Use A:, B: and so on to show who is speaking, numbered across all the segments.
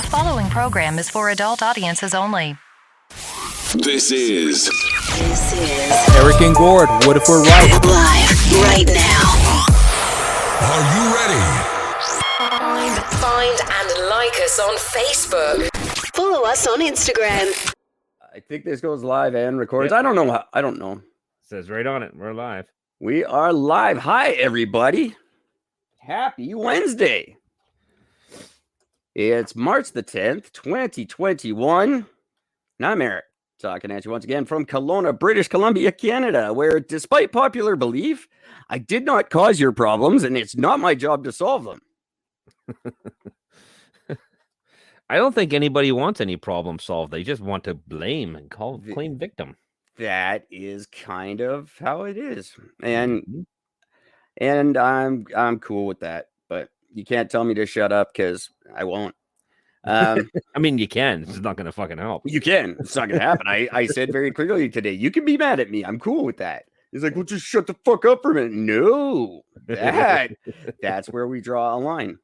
A: The following program is for adult audiences only.
B: This is
C: Eric and Gord, what if we're right?
D: Live right now.
B: Are you ready?
D: Find and like us on Facebook. Follow us on Instagram.
E: I think this goes live and records. I don't know. I don't know.
F: Says right on it. We're live.
E: We are live. Hi, everybody. Happy Wednesday. It's March the 10th, 2021. And I'm Eric, talking at you once again from Kelowna, British Columbia, Canada, where, despite popular belief, I did not cause your problems, and it's not my job to solve them.
F: I don't think anybody wants any problem solved. They just want to blame and claim victim.
E: That is kind of how it is. And I'm cool with that, but you can't tell me to shut up because I won't.
F: I mean, you can. It's not going to fucking help.
E: You can. It's not going to happen. I said very clearly today, you can be mad at me. I'm cool with that. He's like, well, just shut the fuck up for a minute. No, that's where we draw a line.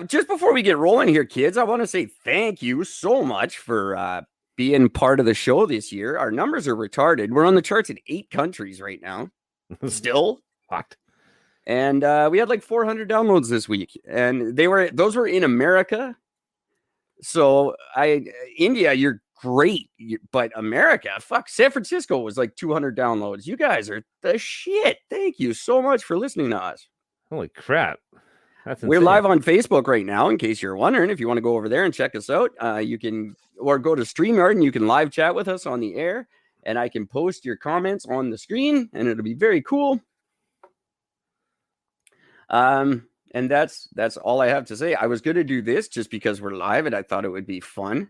E: Just before we get rolling here, kids, I want to say thank you so much for being part of the show this year. Our numbers are retarded. We're on the charts in 8 countries right now. Still.
F: Fucked.
E: And we had like 400 downloads this week, and those were in America. So India, you're great, but America, fuck, San Francisco was like 200 downloads. You guys are the shit. Thank you so much for listening to us.
F: Holy crap. That's
E: We're
F: insane.
E: live on Facebook right now, in case you're wondering. If you want to go over there and check us out, you can, or go to StreamYard and you can live chat with us on the air, and I can post your comments on the screen, and it'll be very cool. And that's all I have to say. I was going to do this just because we're live and I thought it would be fun.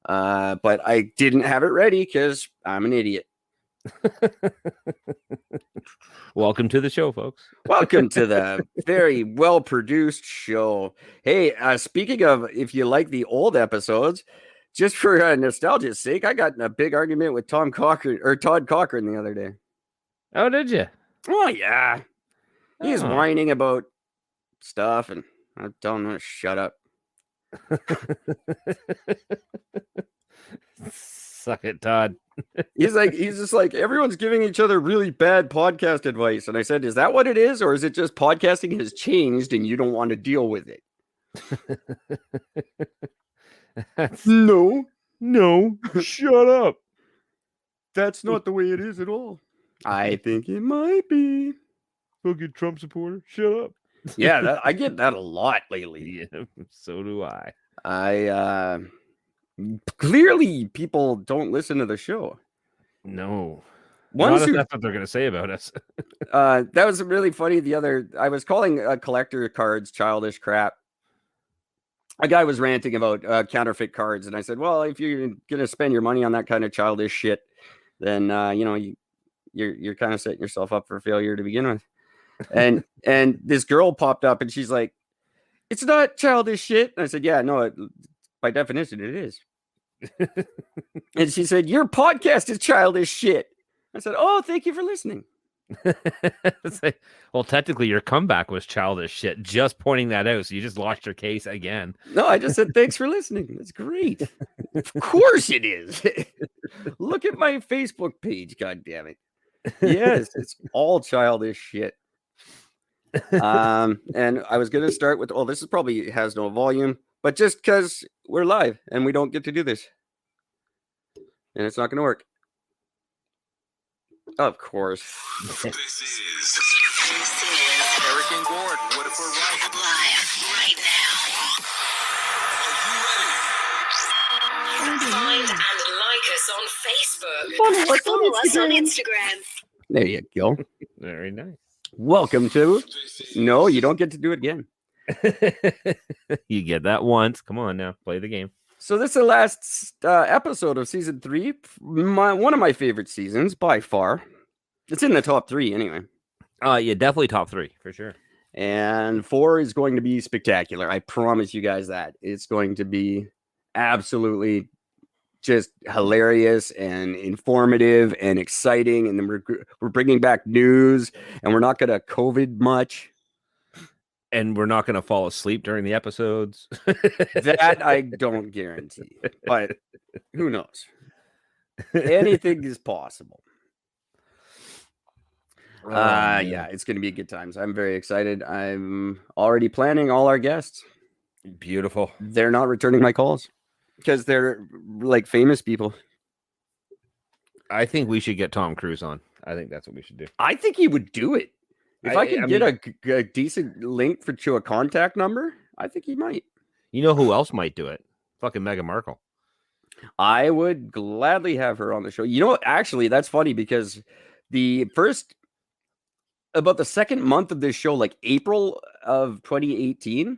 E: But I didn't have it ready because I'm an idiot.
F: Welcome to the show, folks.
E: Welcome to the very well-produced show. Hey, speaking of, if you like the old episodes, just for nostalgia's sake, I got in a big argument with Todd Cochran the other day.
F: Oh, did you?
E: Oh, yeah. He's
F: Oh.
E: whining about stuff, and I'm telling him to shut up.
F: Suck it, Todd.
E: He's just like, everyone's giving each other really bad podcast advice. And I said, is that what it is? Or is it just podcasting has changed and you don't want to deal with it? No,
F: Shut up.
E: that's not the way it is at all. I think it might be.
F: Fucking Trump supporter. Shut up.
E: Yeah, I get that a lot lately.
F: Yeah, so do I.
E: Clearly people don't listen to the show.
F: No.
E: Once you,
F: That's what they're going to say about us.
E: that was really funny. I was calling collector cards childish crap. A guy was ranting about counterfeit cards, and I said, well, if you're going to spend your money on that kind of childish shit, then you're kind of setting yourself up for failure to begin with. And this girl popped up, and she's like, it's not childish shit. And I said, yeah, no, by definition it is. And she said, your podcast is childish shit. I said, oh, thank you for listening.
F: It's like, well, technically your comeback was childish shit. Just pointing that out. So you just lost your case again.
E: No, I just said, thanks for listening. That's great. Of course it is. Look at my Facebook page. God damn it. Yes, it's all childish shit. And I was going to start with, this is probably has no volume, but just because we're live and we don't get to do this, and it's not going to work. Of course.
B: This is
C: Eric and Gord, what if we're right?
D: Live right
B: Are you ready?
D: now. Find and like us on Facebook. Follow us on Instagram.
E: There you go.
F: Very nice.
E: Welcome to. No, you don't get to do it again.
F: You get that once. Come on now. Play the game.
E: So this is the last episode of season 3. One of my favorite seasons by far. It's in the top 3 anyway.
F: Yeah, definitely top 3 for sure.
E: And 4 is going to be spectacular. I promise you guys that. It's going to be absolutely just hilarious and informative and exciting. And then we're bringing back news, and we're not going to COVID much.
F: and we're not going to fall asleep during the episodes.
E: That I don't guarantee, but who knows? Anything is possible. Yeah, it's going to be good times. I'm very excited. I'm already planning all our guests.
F: Beautiful.
E: They're not returning my calls because they're like famous people.
F: I think we should get Tom Cruise on. I think that's what we should do.
E: I think he would do it. If I could get a decent link to a contact number, I think he might.
F: You know who else might do it? Fucking Meghan Markle.
E: I would gladly have her on the show. You know, actually, that's funny because about the second month of this show, like April of 2018,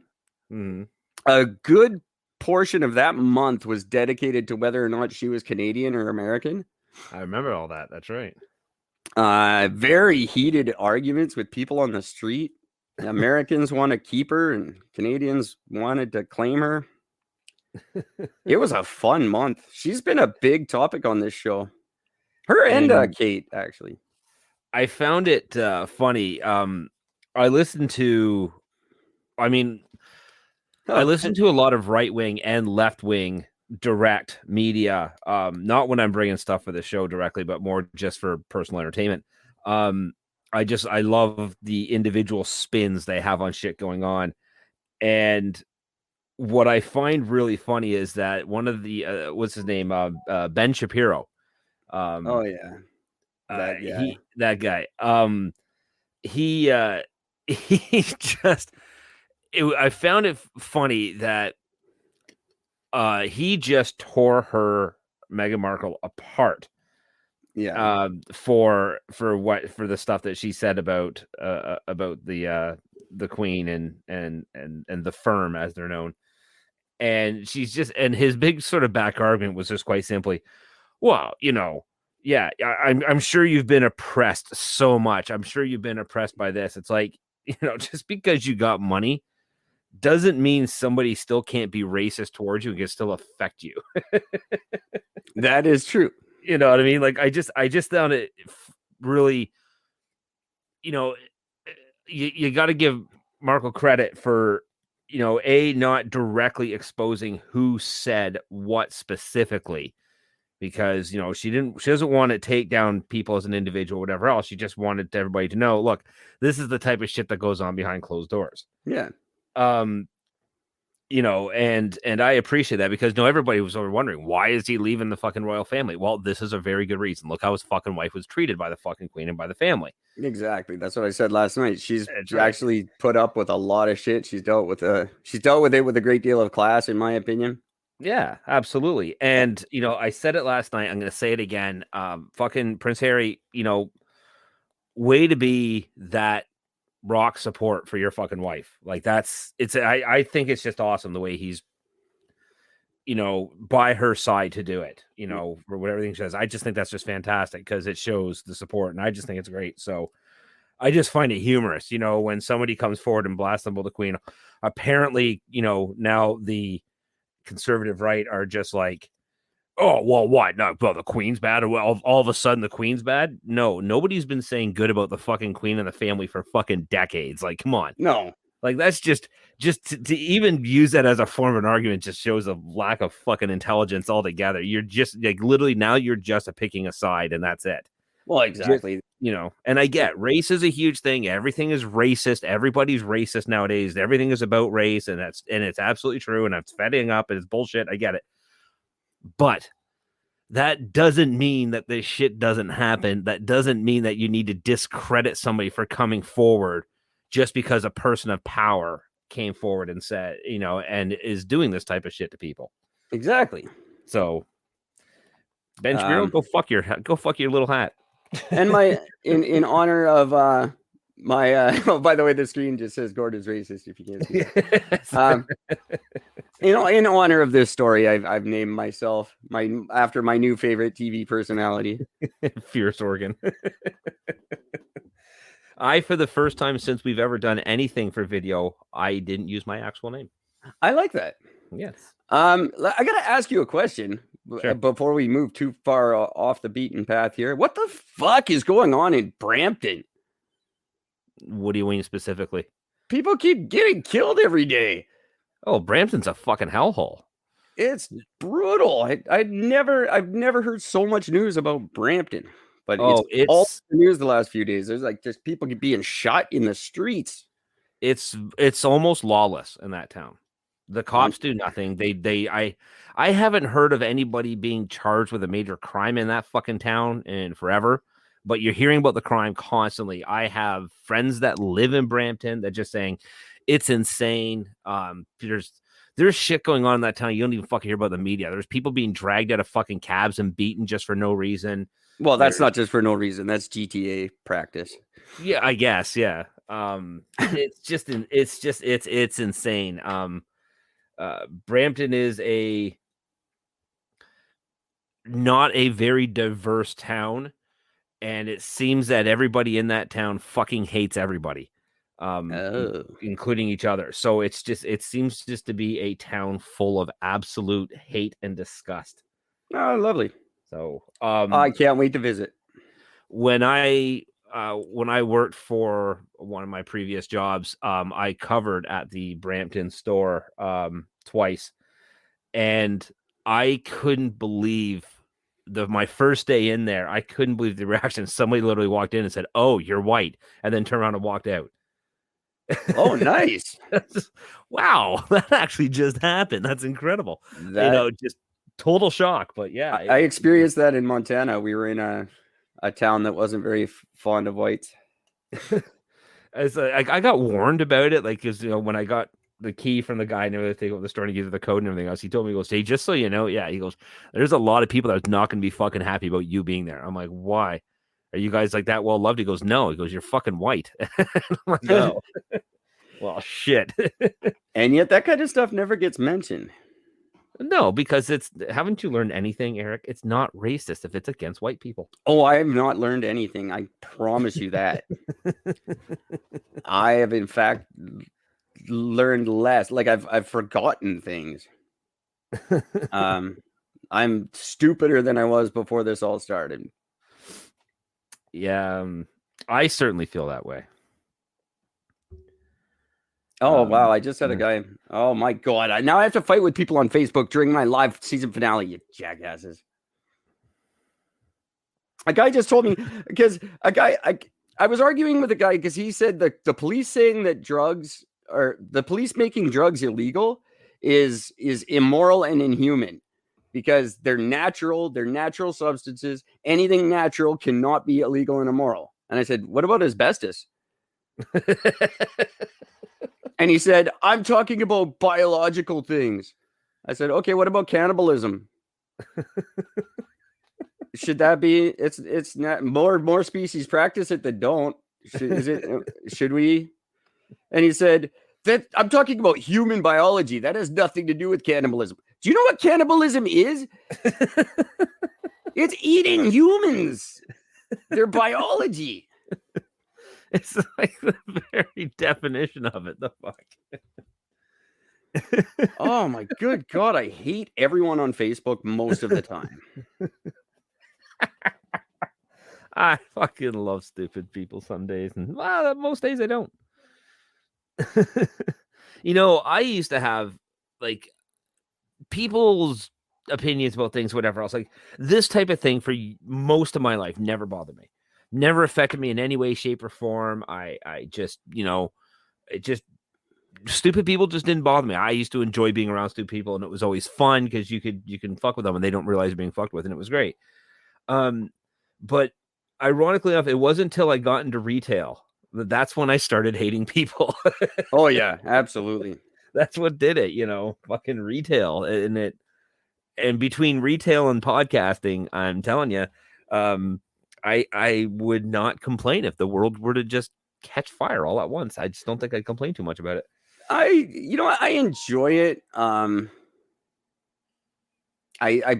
E: a good portion of that month was dedicated to whether or not she was Canadian or American.
F: I remember all that. That's right.
E: Very heated arguments with people on the street. Americans want to keep her and Canadians wanted to claim her. It was a fun month. She's been a big topic on this show. Her and Kate, actually.
F: I found it funny. I listened to a lot of right-wing and left-wing direct media, not when I'm bringing stuff for the show directly, but more just for personal entertainment. I love the individual spins they have on shit going on. And what I find really funny is that one of the what's his name, Ben Shapiro.
E: Oh yeah.
F: That guy. I found it funny that he just tore Meghan Markle apart.
E: Yeah.
F: For the stuff that she said about the Queen and the firm as they're known. And his big sort of back argument was just quite simply, well, yeah, I'm sure you've been oppressed so much. I'm sure you've been oppressed by this. It's like, just because you got money doesn't mean somebody still can't be racist towards you and can still affect you.
E: That is true.
F: You know what I mean? Like, I just found it really, you got to give Markle credit for, not directly exposing who said what specifically, because, she doesn't want to take down people as an individual or whatever else. She just wanted everybody to know, look, this is the type of shit that goes on behind closed doors.
E: Yeah.
F: And I appreciate that because everybody was wondering, why is he leaving the fucking royal family? Well, this is a very good reason. Look how his fucking wife was treated by the fucking Queen and by the family.
E: Exactly. That's what I said last night. She's actually put up with a lot of shit. She's dealt with it with a great deal of class, in my opinion.
F: Yeah, absolutely. And, I said it last night. I'm going to say it again. Fucking Prince Harry, way to be that rock support for your fucking wife. Like I think it's just awesome the way he's, by her side to do it, for whatever she says. I just think that's just fantastic because it shows the support and I just think it's great. So I just find it humorous, when somebody comes forward and blasts them with the Queen. Apparently, now the conservative right are just like, oh, well, what? No, well, the Queen's bad. All of a sudden, the Queen's bad. No, nobody's been saying good about the fucking Queen and the family for fucking decades. Like, come on.
E: No,
F: like that's just to even use that as a form of an argument just shows a lack of fucking intelligence altogether. You're just like literally now you're just picking a side and that's it.
E: Well, exactly.
F: And I get race is a huge thing. Everything is racist. Everybody's racist nowadays. Everything is about race, and it's absolutely true. And it's fetting up and it's bullshit. I get it. But that doesn't mean that this shit doesn't happen. That doesn't mean that you need to discredit somebody for coming forward just because a person of power came forward and said, and is doing this type of shit to people.
E: Exactly.
F: So, Ben Shapiro, go fuck your little hat.
E: And in honor of my oh, by the way, the screen just says Gordon's racist if you can't see that. In honor of this story, I've named myself after my new favorite TV personality,
F: Fierce Organ. For the first time since we've ever done anything for video, I didn't use my actual name.
E: I like that.
F: Yes.
E: I gotta ask you a question.
F: Sure.
E: Before we move too far off the beaten path here. What the fuck is going on in Brampton?
F: What do you mean specifically?
E: People keep getting killed every day.
F: Oh, Brampton's a fucking hellhole.
E: It's brutal. I've never heard so much news about Brampton, but it's all the news the last few days. There's like just people being shot in the streets.
F: It's almost lawless in that town. The cops do nothing. I haven't heard of anybody being charged with a major crime in that fucking town in forever, but you're hearing about the crime constantly. I have friends that live in Brampton that just saying it's insane. There's shit going on in that town. You don't even fucking hear about the media. There's people being dragged out of fucking cabs and beaten just for no reason.
E: Well, that's not just for no reason. That's GTA practice.
F: Yeah, I guess. Yeah. It's insane. Brampton is not a very diverse town, and it seems that everybody in that town fucking hates everybody, including each other. So it seems just to be a town full of absolute hate and disgust.
E: Oh, lovely.
F: So
E: I can't wait to visit.
F: When I worked for one of my previous jobs, I covered at the Brampton store twice, and I couldn't believe my first day in there. I couldn't believe the reaction. Somebody literally walked in and said, "Oh, you're white," and then turned around and walked out.
E: Oh, nice!
F: Wow, that actually just happened. That's incredible. Just total shock. But yeah,
E: I experienced that in Montana. We were in a town that wasn't very fond of whites.
F: I got warned about it, like, because when I got the key from the guy and everything over the store and give the code and everything else, he told me, he goes, "Hey, just so you know, yeah," he goes, "there's a lot of people that's not going to be fucking happy about you being there." I'm like, "Why? Are you guys like that well loved?" He goes, "No." He goes, "You're fucking white." I'm like, "No." Well, shit.
E: And yet that kind of stuff never gets mentioned.
F: No, because haven't you learned anything, Eric? It's not racist if it's against white people.
E: Oh, I have not learned anything. I promise you that. I have, in fact, learned less. Like I've forgotten things. I'm stupider than I was before this all started.
F: Yeah, I certainly feel that way.
E: Oh, wow. I just had a guy. Oh, my God. Now I have to fight with people on Facebook during my live season finale, you jackasses. A guy just told me, because I was arguing with a guy because he said that the police saying that the police making drugs illegal is immoral and inhuman because they're natural substances. Anything natural cannot be illegal and immoral. And I said, what about asbestos? And he said, I'm talking about biological things. I said, okay, what about cannibalism? Should that be, it's not more species practice it than don't. Should we? And he said, that I'm talking about human biology. That has nothing to do with cannibalism. Do you know what cannibalism is? It's eating humans. Their biology.
F: It's like the very definition of it. The fuck.
E: Oh my good God. I hate everyone on Facebook most of the time.
F: I fucking love stupid people some days, and most days I don't. I used to have like people's opinions about things, whatever else. Like this type of thing for most of my life never bothered me. Never affected me in any way, shape, or form. I just, stupid people just didn't bother me. I used to enjoy being around stupid people, and it was always fun because you can fuck with them and they don't realize you're being fucked with, and it was great. But ironically enough, it wasn't until I got into retail that's when I started hating people.
E: Oh yeah, absolutely.
F: That's what did it, fucking retail, and between retail and podcasting, I'm telling you, I would not complain if the world were to just catch fire all at once. I just don't think I'd complain too much about it.
E: I enjoy it.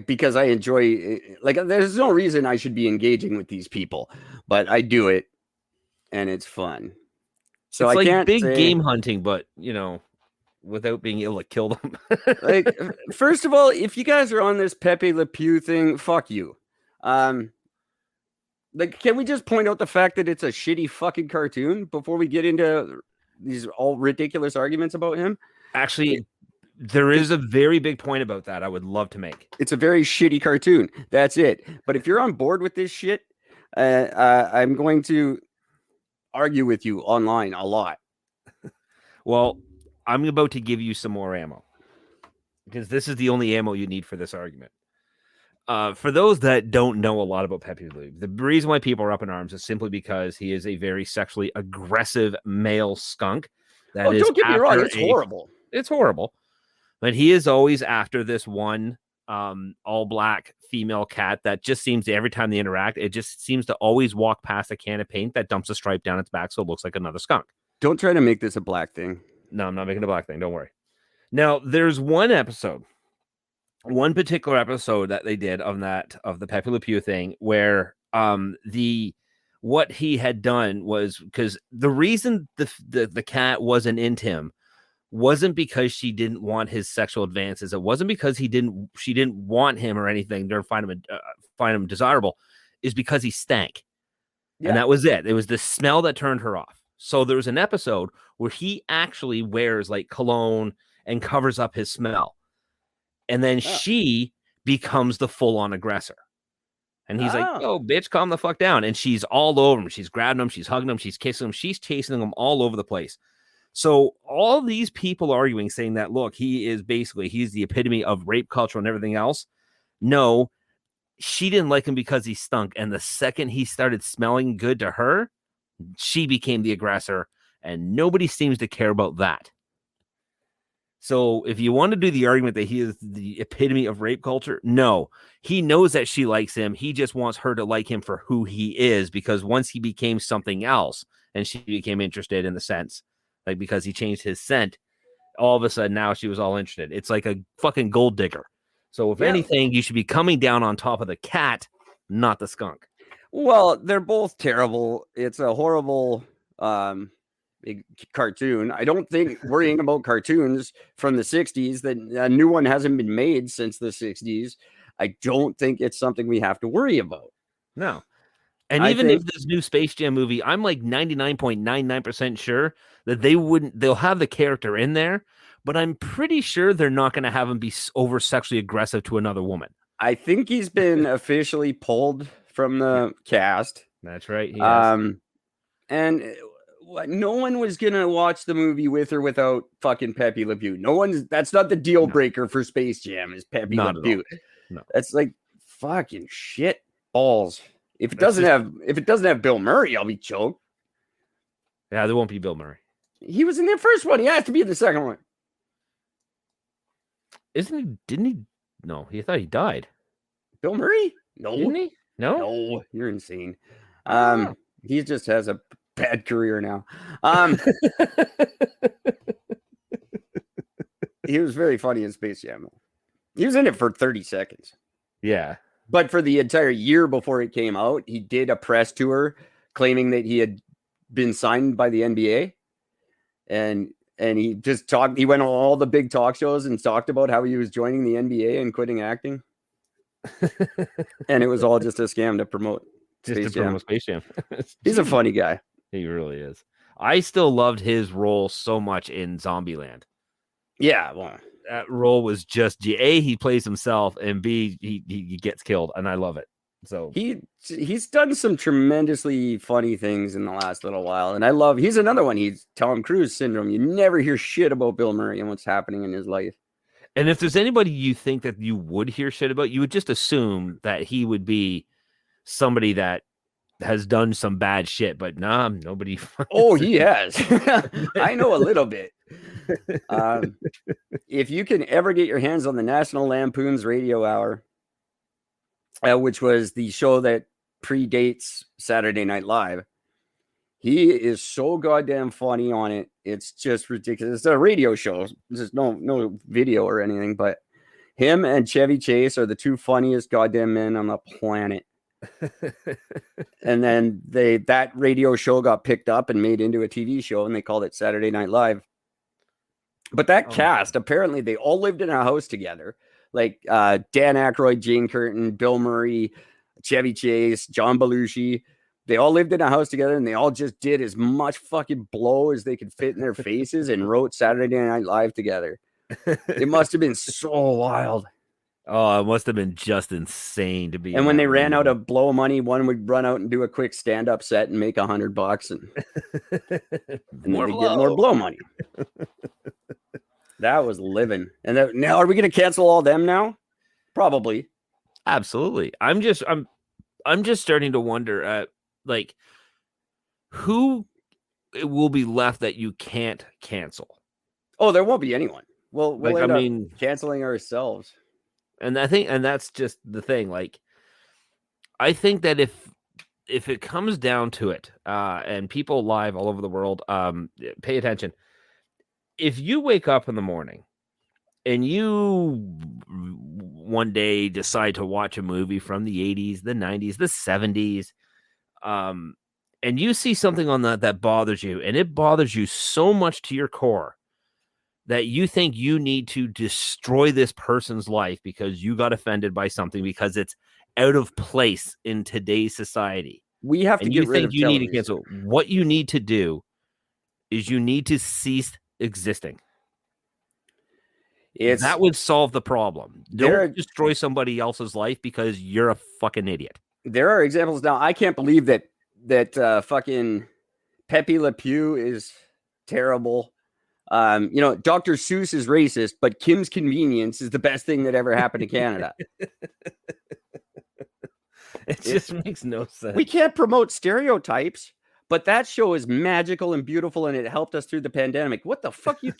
E: Because I enjoy, like, there's no reason I should be engaging with these people, but I do it and it's fun. So
F: it's
E: I
F: like
E: can't
F: big
E: say,
F: game hunting, but without being able to kill them.
E: like, first of all, if you guys are on this Pepe Le Pew thing, fuck you. Like, can we just point out the fact that it's a shitty fucking cartoon before we get into these all ridiculous arguments about him.
F: Actually, there is a very big point about that I would love to make.
E: It's a very shitty cartoon. That's it. But if you're on board with this shit, I'm going to argue with you online a lot.
F: Well, I'm about to give you some more ammo because this is the only ammo you need for this argument. For those that don't know a lot about Pepe Le Pew, the reason why people are up in arms is simply because he is a very sexually aggressive male skunk. That is,
E: don't get me wrong, it's horrible.
F: It's horrible. But he is always after this one all black female cat that just seems to, every time they interact, it just seems to always walk past a can of paint that dumps a stripe down its back so it looks like another skunk.
E: Don't try to make this a black thing.
F: No, I'm not making a black thing. Don't worry. Now, there's one particular episode that they did of the Pepe Le Pew thing where what he had done was, because the reason the cat wasn't into him wasn't because she didn't want his sexual advances. It wasn't because she didn't want him or anything or find him desirable. Is because he stank. Yeah. And that was it. It was the smell that turned her off. So there was an episode where he actually wears like cologne and covers up his smell. And then she becomes the full-on aggressor. And he's like, oh, bitch, calm the fuck down. And she's all over him. She's grabbing him. She's hugging him. She's kissing him. She's chasing him all over the place. So all these people arguing, saying that, look, he's the epitome of rape culture and everything else. No, she didn't like him because he stunk. And the second he started smelling good to her, she became the aggressor. And nobody seems to care about that. So if you want to do the argument that he is the epitome of rape culture, no, he knows that she likes him. He just wants her to like him for who he is, because once he became something else and she became interested in the sense, like because he changed his scent, all of a sudden now she was all interested. It's like a fucking gold digger. So if anything, you should be coming down on top of the cat, not the skunk.
E: Well, they're both terrible. It's a horrible big cartoon. I don't think worrying about cartoons from the 60s, that a new one hasn't been made since the 60s, I don't think it's something we have to worry about.
F: No. And even if this new Space Jam movie, I'm like 99.99% sure that they'll have the character in there, but I'm pretty sure they're not going to have him be over sexually aggressive to another woman.
E: I think he's been officially pulled from the cast.
F: That's right.
E: And no one was gonna watch the movie with or without fucking Pepe Le Pew. That's not the deal breaker for Space Jam, is Pepe Le Pew.
F: No,
E: that's like fucking shit balls. If it doesn't have Bill Murray, I'll be choked.
F: Yeah, there won't be Bill Murray.
E: He was in the first one. He has to be in the second one.
F: Didn't he? No, he thought he died.
E: Bill Murray? No.
F: Didn't he?
E: No, you're insane. He just has a bad career now. He was very funny in Space Jam. He was in it for 30 seconds.
F: Yeah.
E: But for the entire year before it came out, he did a press tour claiming that he had been signed by the NBA. And he just talked, he went on all the big talk shows and talked about how he was joining the NBA and quitting acting. And it was all just a scam to promote Space
F: Jam.
E: He's a funny guy.
F: He really is. I still loved his role so much in Zombieland.
E: Yeah, well,
F: that role was just A, he plays himself, and B, he gets killed, and I love it. So
E: he's done some tremendously funny things in the last little while, and he's another one. He's Tom Cruise syndrome. You never hear shit about Bill Murray and what's happening in his life.
F: And if there's anybody you think that you would hear shit about, you would just assume that he would be somebody that has done some bad shit, but nobody.
E: Oh, he has. I know a little bit. If you can ever get your hands on the National Lampoon's Radio Hour, which was the show that predates Saturday Night Live, he is so goddamn funny on it. It's just ridiculous. It's a radio show. There's no video or anything, but him and Chevy Chase are the two funniest goddamn men on the planet. And then that radio show got picked up and made into a TV show, and they called it Saturday Night Live. But that cast, apparently they all lived in a house together, like Dan Aykroyd, Jane Curtin, Bill Murray, Chevy Chase, John Belushi. They all lived in a house together, and they all just did as much fucking blow as they could fit in their faces and wrote Saturday Night Live together. It must have been so wild.
F: Oh, it must have been just insane to be.
E: And when they ran out of blow money, one would run out and do a quick stand-up set and make $100, and then they get more blow money. That was living. And now, are we going to cancel all them now? Probably.
F: Absolutely. I'm just starting to wonder at like who will be left that you can't cancel.
E: Oh, there won't be anyone. We'll
F: Like,
E: end
F: I
E: up
F: mean-
E: canceling ourselves.
F: And that's just the thing. Like, I think that if it comes down to it, and people live all over the world, pay attention. If you wake up in the morning and you one day decide to watch a movie from the 80s, the 90s, the 70s, and you see something on that bothers you, and it bothers you so much to your core that you think you need to destroy this person's life because you got offended by something because it's out of place in today's society.
E: We have to
F: And
E: get
F: you
E: rid
F: think
E: of
F: you need to
E: television.
F: cancel. What you need to do is you need to cease existing.
E: It's
F: That would solve the problem.
E: There are-
F: Don't destroy somebody else's life because you're a fucking idiot.
E: there are examples now. I can't believe that fucking Pepe Le Pew is terrible. Dr. Seuss is racist, but Kim's Convenience is the best thing that ever happened to Canada.
F: It just makes no sense.
E: We can't promote stereotypes, but that show is magical and beautiful, and it helped us through the pandemic. What the fuck you?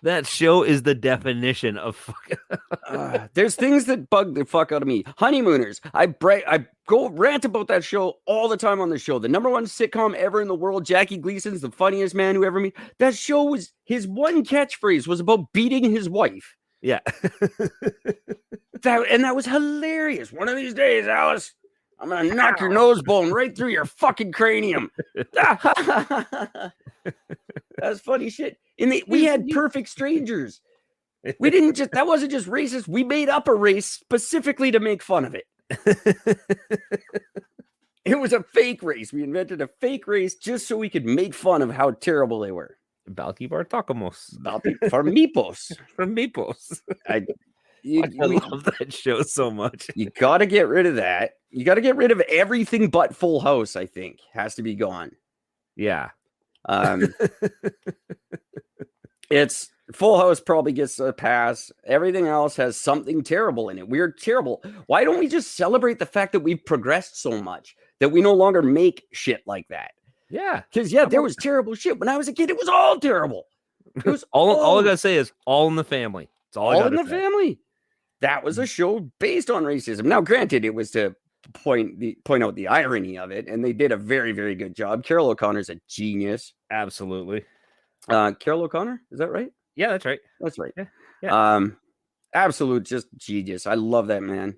F: That show is the definition of fucking.
E: There's things that bug the fuck out of me. Honeymooners. I go rant about that show all the time on the show. The #1 sitcom ever in the world. Jackie Gleason's the funniest man who ever met. That show was his one catchphrase was about beating his wife.
F: Yeah.
E: That was hilarious. One of these days, Alice, I'm gonna knock your nose bone right through your fucking cranium. That's funny shit. We had Perfect Strangers. We didn't just that wasn't just racist. We made up a race specifically to make fun of it. It was a fake race. We invented a fake race just so we could make fun of how terrible they were.
F: Balky Bartokamos
E: For meepos.
F: from Meepos.
E: I
F: I love that show so much.
E: You got to get rid of that. You got to get rid of everything but Full House, I think. Has to be gone.
F: Yeah.
E: It's Full House probably gets a pass. Everything else has something terrible in it. We're terrible. Why don't we just celebrate the fact that we've progressed so much that we no longer make shit like that?
F: Yeah.
E: Because there was terrible shit when I was a kid. It was all terrible. It was
F: All I gotta say is All in the Family. It's all I
E: all in
F: gotta
E: the
F: say.
E: family. That was a show based on racism. Now, granted, it was to point out the irony of it, and they did a very, very good job. Carol O'Connor's a genius.
F: Absolutely.
E: Carol O'Connor, is that right?
F: Yeah, that's right.
E: That's right.
F: Yeah.
E: Absolute just genius. I love that man.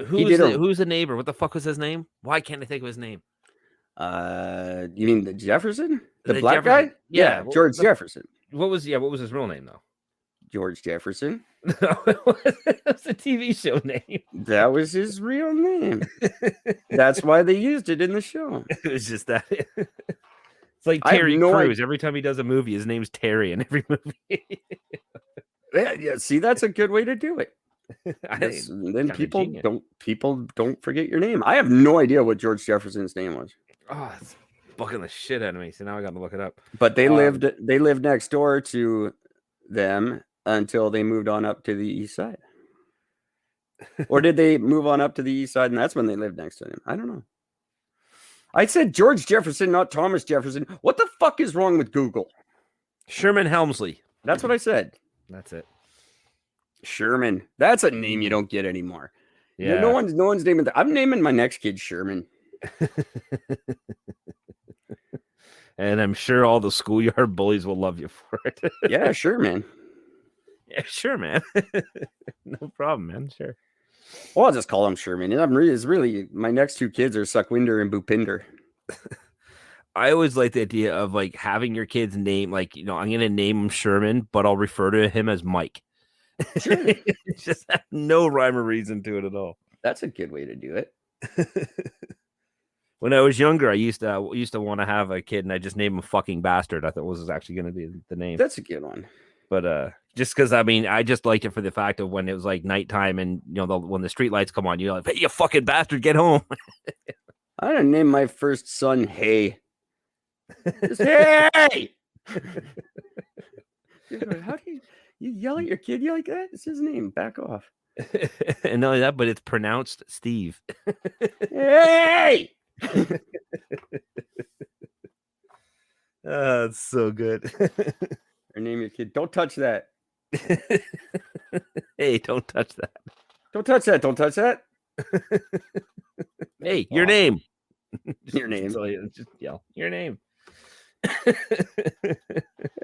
F: Who's the neighbor? What the fuck was his name? Why can't I think of his name?
E: You mean the Jefferson? The
F: The
E: black
F: Jefferson.
E: guy?
F: Yeah, what
E: George
F: was the-
E: Jefferson.
F: What was his real name though?
E: George Jefferson.
F: That's the TV show name.
E: That was his real name. That's why they used it in the show.
F: It was just that. It's like
E: I have
F: Terry
E: no
F: Crews. Every time he does a movie, his name's Terry in every movie.
E: Yeah, see, that's a good way to do it.
F: I
E: Yes,
F: think
E: and then
F: kinda
E: people don't forget your name. I have no idea what George Jefferson's name was.
F: oh, it's bugging the shit out of me. So now I got to look it up.
E: But they lived next door to them until they moved on up to the east side. Or did they move on up to the east side and that's when they lived next to him? I don't know. I said George Jefferson, not Thomas Jefferson. What the fuck is wrong with Google?
F: Sherman Helmsley.
E: That's what I said.
F: That's it.
E: Sherman. That's a name you don't get anymore.
F: Yeah.
E: No one's naming that. I'm naming my next kid Sherman.
F: And I'm sure all the schoolyard bullies will love you for it.
E: Yeah, sure, man.
F: Yeah, sure, man. No problem, man. Sure.
E: Well, I'll just call him Sherman. And it's really my next two kids are Suckwinder and Bhupinder.
F: I always like the idea of like having your kid's name, like, I'm going to name him Sherman, but I'll refer to him as Mike. It's just have no rhyme or reason to it at all.
E: That's a good way to do it.
F: When I was younger, I used to want to have a kid, and I just named him fucking bastard. I thought was actually going to be the name.
E: That's a good one.
F: But just because I just liked it for the fact of when it was like nighttime and when the street lights come on, you're like, hey, you fucking bastard, get home.
E: I'm gonna name my first son Hey. Just, hey! How do you yell at your kid? You like that? It's his name. Back off.
F: And not only that, but it's pronounced Steve.
E: Hey!
F: It's so good.
E: Or name your kid. Don't touch that.
F: Hey, don't touch that.
E: Don't touch that. Don't touch that.
F: Hey, your name.
E: Your name.
F: Just yell your name.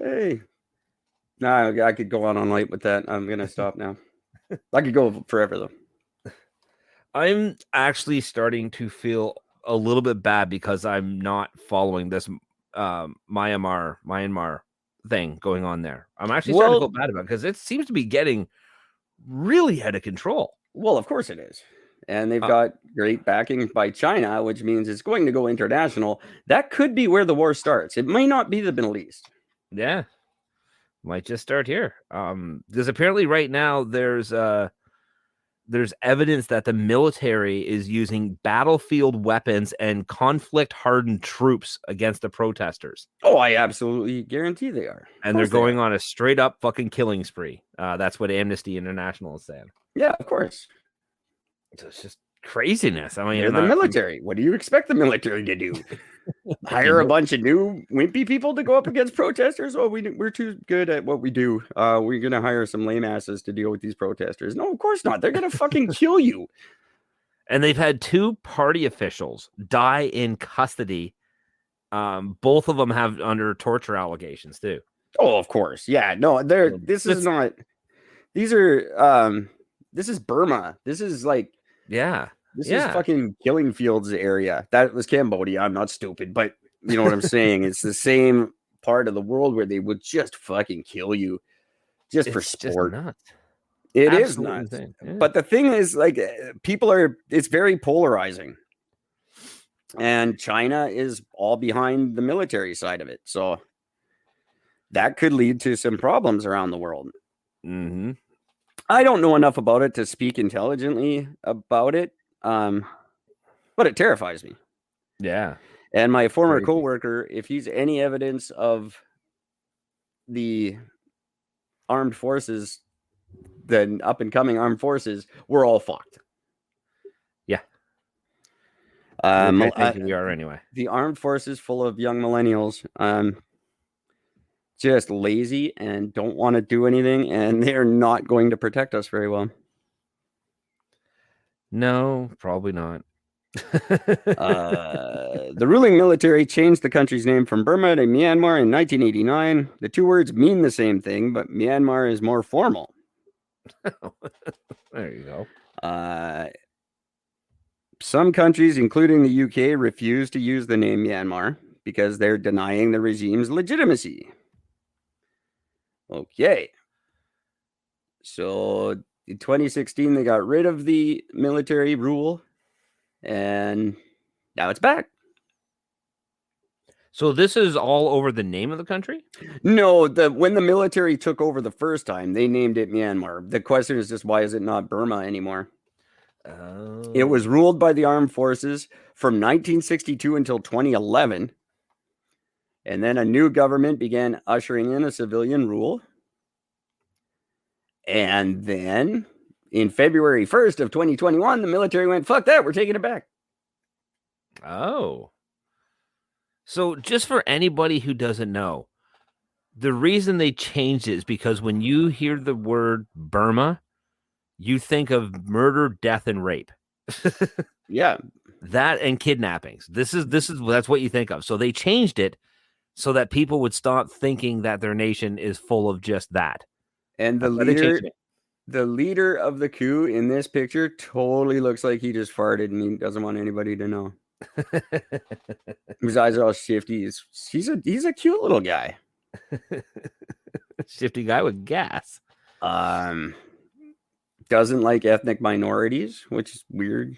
E: Hey. No, I could go on all night with that. I'm gonna stop now. I could go forever though.
F: I'm actually starting to feel a little bit bad because I'm not following this Myanmar thing going on there. I'm actually starting to feel bad about it because it seems to be getting really out of control.
E: Well, of course it is. And they've got great backing by China, which means it's going to go international. That could be where the war starts. It may not be the Middle East.
F: Yeah. Might just start here. Because apparently right now there's evidence that the military is using battlefield weapons and conflict-hardened troops against the protesters.
E: Oh, I absolutely guarantee they are.
F: And they're going on a straight-up fucking killing spree. That's what Amnesty International is saying.
E: Yeah, of course.
F: So it's just craziness. I mean,
E: they're the military. What do you expect the military to do? Hire a bunch of new wimpy people to go up against protesters? Oh, we're too good at what we do. We're going to hire some lame asses to deal with these protesters. No, of course not. They're going to fucking kill you.
F: And they've had 2 party officials die in custody. Both of them have under torture allegations too.
E: Oh, of course. Yeah, no, this is Burma. This is like, this is fucking killing fields area. That was Cambodia. I'm not stupid, but you know what I'm saying? It's the same part of the world where they would just fucking kill you just for sport.
F: Just nuts.
E: It is nuts. Yeah. But the thing is, like, it's very polarizing. And China is all behind the military side of it. So that could lead to some problems around the world.
F: Mm-hmm.
E: I don't know enough about it to speak intelligently about it. But it terrifies me.
F: Yeah.
E: And my former coworker, if he's any evidence of the armed forces, the up and coming armed forces, we're all fucked.
F: Yeah.
E: I
F: think we are anyway.
E: The armed forces full of young millennials, just lazy and don't want to do anything, and they're not going to protect us very well.
F: No, probably not.
E: The ruling military changed the country's name from Burma to Myanmar in 1989. The 2 words mean the same thing, but Myanmar is more formal.
F: There you go.
E: Some countries, including the UK, refuse to use the name Myanmar because they're denying the regime's legitimacy. Okay. So in 2016, they got rid of the military rule, and now it's back.
F: So this is all over the name of the country?
E: No, when the military took over the first time, they named it Myanmar. The question is just, why is it not Burma anymore? It was ruled by the armed forces from 1962 until 2011. And then a new government began ushering in a civilian rule. And then in February 1st of 2021, the military went, fuck that, we're taking it back.
F: Oh. So just for anybody who doesn't know, the reason they changed it is because when you hear the word Burma, you think of murder, death, and rape.
E: Yeah.
F: That and kidnappings. That's what you think of. So they changed it so that people would stop thinking that their nation is full of just that.
E: And the leader of the coup in this picture totally looks like he just farted and he doesn't want anybody to know. His eyes are all shifty. He's a cute little guy.
F: Shifty guy with gas.
E: Doesn't like ethnic minorities, which is weird.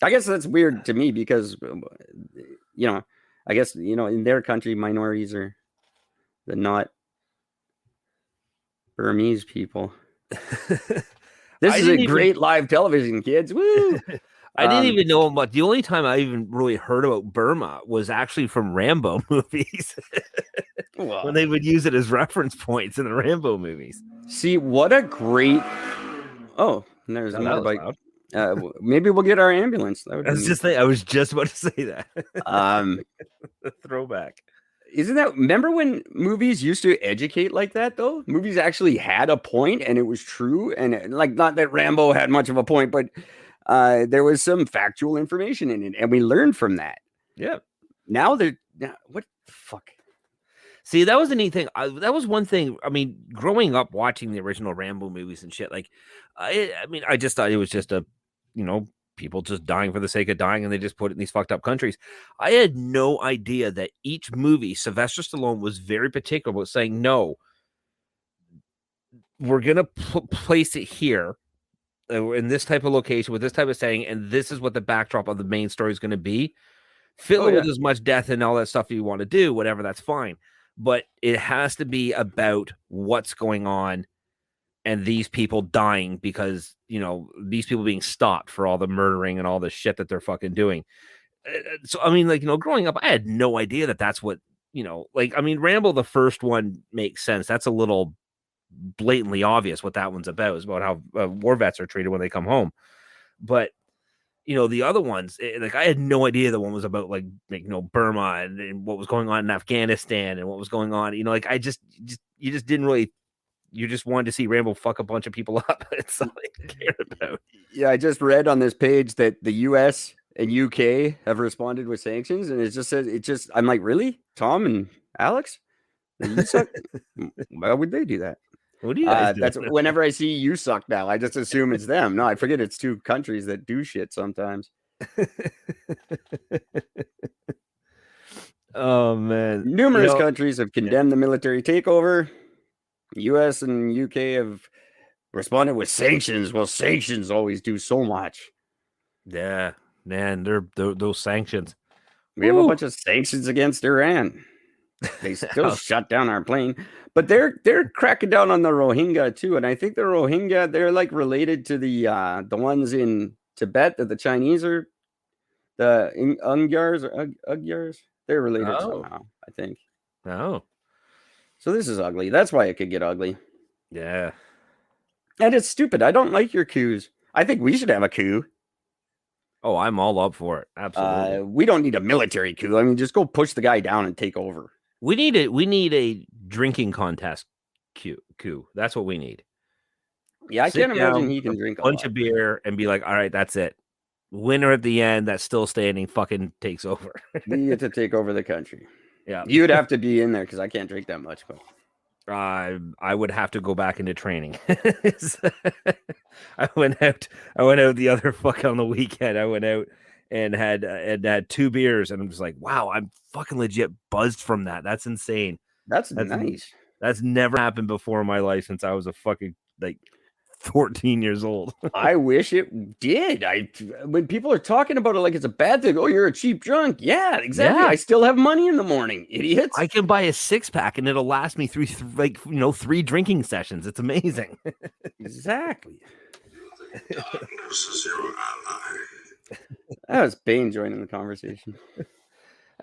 E: I guess that's weird to me because, I guess, in their country, minorities are the not Burmese people. This is a great live television, kids. Woo!
F: I didn't even know much. The only time I even really heard about Burma was actually from Rambo movies. When they would use it as reference points in the Rambo movies.
E: See, what a great... Oh, there's another bike. Maybe we'll get our ambulance.
F: I was just about to say that. The throwback.
E: Isn't that... Remember when movies used to educate like that, though? Movies actually had a point, and it was true. And, not that Rambo had much of a point, but there was some factual information in it, and we learned from that.
F: Yeah.
E: Now what the fuck?
F: See, that was the neat thing. That was one thing. I mean, growing up watching the original Rambo movies and shit, I just thought it was just people just dying for the sake of dying, and they just put it in these fucked up countries. I had no idea that each movie, Sylvester Stallone was very particular about saying, no, we're going to place it here in this type of location with this type of setting, and this is what the backdrop of the main story is going to be. Fill it with as much death and all that stuff you want to do, whatever, that's fine. But it has to be about what's going on and these people dying because, these people being stopped for all the murdering and all the shit that they're fucking doing. So, I mean, growing up, I had no idea that that's what, Rambo, the first one makes sense. That's a little blatantly obvious what that one's about. Is about how war vets are treated when they come home. But, the other ones, I had no idea the one was about Burma and what was going on in Afghanistan and what was going on. You just didn't really. You just wanted to see Rambo fuck a bunch of people up. It's all I cared about. Yeah,
E: I just read on this page that the U.S. and UK have responded with sanctions, and it just says I'm like, really, Tom and Alex? Why would they do that?
F: What do you guys do?
E: That's whenever I see you suck now, I just assume it's them. No, I forget it's two countries that do shit sometimes.
F: Oh man,
E: numerous countries have condemned the military takeover. U.S. and UK have responded with sanctions. Well, sanctions always do so much.
F: Yeah, man, they're those sanctions.
E: We have a bunch of sanctions against Iran. They still shut down our plane, but they're cracking down on the Rohingya too. And I think the Rohingya, they're related to the ones in Tibet that the Chinese are, the Ungyars or Ugyars. They're related somehow, I think.
F: Oh.
E: So this is ugly. That's why it could get ugly.
F: Yeah.
E: And it's stupid. I don't like your coups. I think we should have a coup.
F: Oh, I'm all up for it. Absolutely.
E: We don't need a military coup. I mean, just go push the guy down and take over.
F: We need a drinking contest coup. That's what we need.
E: Yeah, I can't imagine he can drink a
F: bunch of beer and be like, all right, that's it. Winner at the end that's still standing fucking takes over.
E: We get to take over the country.
F: Yeah,
E: you would have to be in there because I can't drink that much. But
F: I would have to go back into training. I went out the other fuck on the weekend. I went out and had 2 beers, and I'm just like, wow, I'm fucking legit buzzed from that. That's insane.
E: That's nice.
F: That's never happened before in my life since I was a fucking 14 years old.
E: I wish it did. When people are talking about it like it's a bad thing, oh, you're a cheap drunk. Yeah, exactly. Yeah. I still have money in the morning, idiots.
F: I can buy a 6-pack and it'll last me through 3 drinking sessions. It's amazing.
E: Exactly. That was Bane joining the conversation.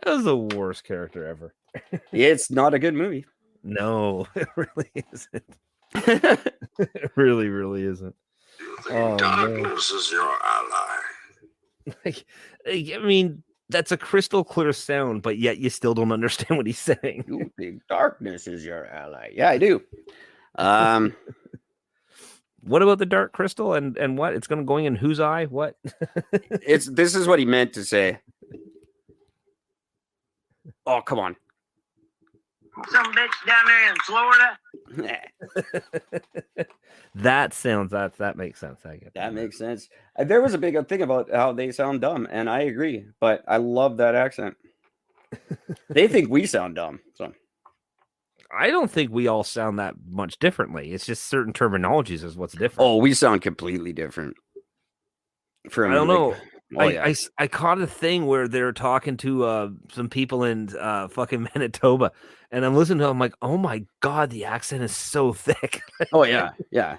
F: That was the worst character ever.
E: It's not a good movie.
F: No, it really isn't. It really, really isn't.
B: Darkness is your ally.
E: I
F: mean, that's a crystal clear sound, but yet you still don't understand what he's saying.
E: You think darkness is your ally? Yeah, I do.
F: What about the dark crystal and what? It's going in whose eye? What?
E: This is what he meant to say. Oh, come on.
G: Some bitch down there in Florida.
F: That makes sense. I get
E: that makes sense. There was a big thing about how they sound dumb, and I agree. But I love that accent. They think we sound dumb. So
F: I don't think we all sound that much differently. It's just certain terminologies is what's different.
E: Oh, we sound completely different.
F: I don't know.
E: Oh, yeah.
F: I caught a thing where they're talking to some people in fucking Manitoba, and I'm listening to them, I'm like, oh my god, the accent is so thick.
E: Oh yeah, yeah.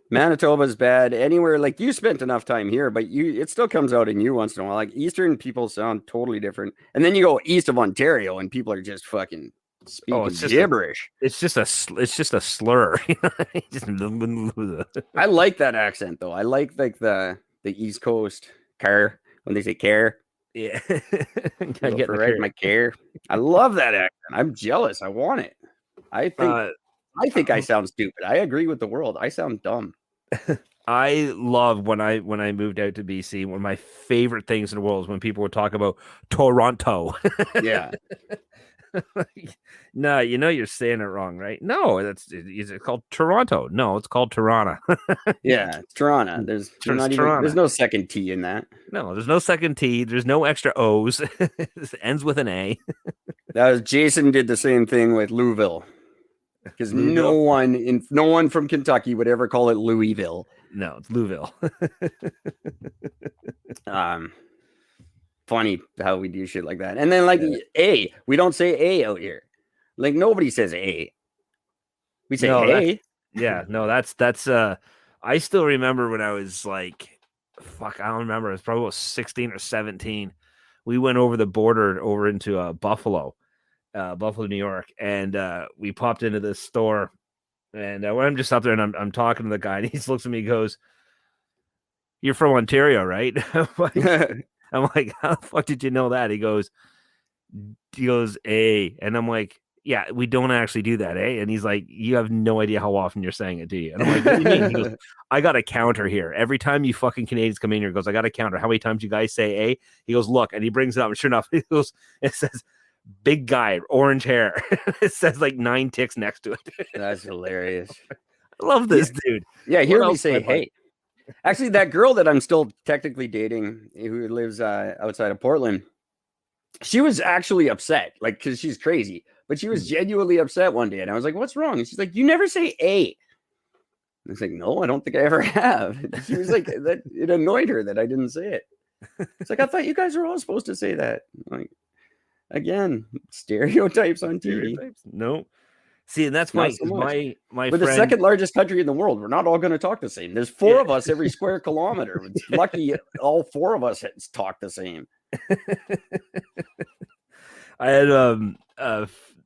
E: Manitoba's bad. Anywhere like you spent enough time here, but it still comes out in you once in a while. Like Eastern people sound totally different, and then you go east of Ontario, and people are just fucking speaking gibberish.
F: It's just a slur.
E: I like that accent though. I like the East Coast car when they say care.
F: Yeah,
E: I get my care. I love that accent. I'm jealous. I want it. I think I sound stupid. I agree with the world. I sound dumb.
F: I love when I moved out to BC. One of my favorite things in the world is when people would talk about Toronto.
E: Yeah.
F: No, you know you're saying it wrong, right? No, is it called Toronto? No, it's called Toronto.
E: Yeah, it's Toronto. There's no second T in that.
F: No, there's no second T. There's no extra O's. It ends with an A.
E: Jason did the same thing with Louisville. Because no one from Kentucky would ever call it Louisville.
F: No, it's Louisville.
E: Funny how we do shit like that. And then A, we don't say A out here. Like nobody says A. We say hey.
F: Yeah, no, that's I still remember when I was like, fuck, I don't remember. It was probably about 16 or 17. We went over the border over into Buffalo, New York, and we popped into this store. And when I'm just up there and I'm talking to the guy, and he looks at me and goes, "You're from Ontario, right?" I'm like, "How the fuck did you know that?" He goes, "A," and I'm like, "Yeah, we don't actually do that, eh?" And he's like, "You have no idea how often you're saying it, do you?" And I'm like, "What do you mean?" He goes, "I got a counter here. Every time you fucking Canadians come in here," he goes, "I got a counter. How many times you guys say A?" He goes, "Look," and he brings it up, and sure enough, it says, "Big guy, orange hair." It says like 9 ticks next to it.
E: That's hilarious.
F: I love this dude.
E: Yeah, here we say hey. Actually, that girl that I'm still technically dating, who lives outside of Portland, she was actually upset, like, because she's crazy, but she was genuinely upset one day. And I was like, "What's wrong?" And she's like, "You never say A." And I was like, "No, I don't think I ever have." And she was like, that it annoyed her that I didn't say it. It's like, "I thought you guys were all supposed to say that." I'm like, again, stereotypes on TV.
F: No. See, and that's my
E: We're
F: friend.
E: the second largest country in the world. We're not all going to talk the same. There's 4 of us every square kilometer. It's lucky all 4 of us talk the same.
F: I had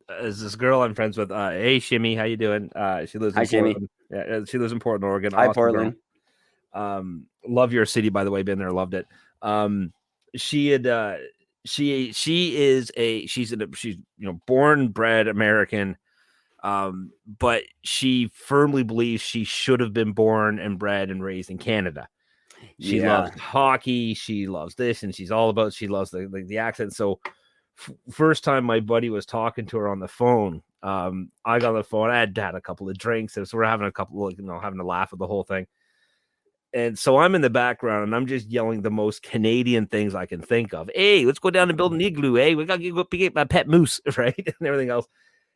F: as this girl I'm friends with. Hey, Shimmy, how you doing? She lives in Portland. Yeah, she lives in Portland, Oregon.
E: Hi,
F: Awesome
E: Portland.
F: Girl. Love your city, by the way. Been there, loved it. She's born, bred American. But she firmly believes she should have been born and bred and raised in Canada. She loves hockey. She loves this, and she loves the accent. So first time my buddy was talking to her on the phone, I got on the phone. I had a couple of drinks, and so we're having having a laugh at the whole thing. And so I'm in the background, and I'm just yelling the most Canadian things I can think of. "Hey, let's go down and build an igloo. Hey, we got to go pick up my pet moose," right, and everything else.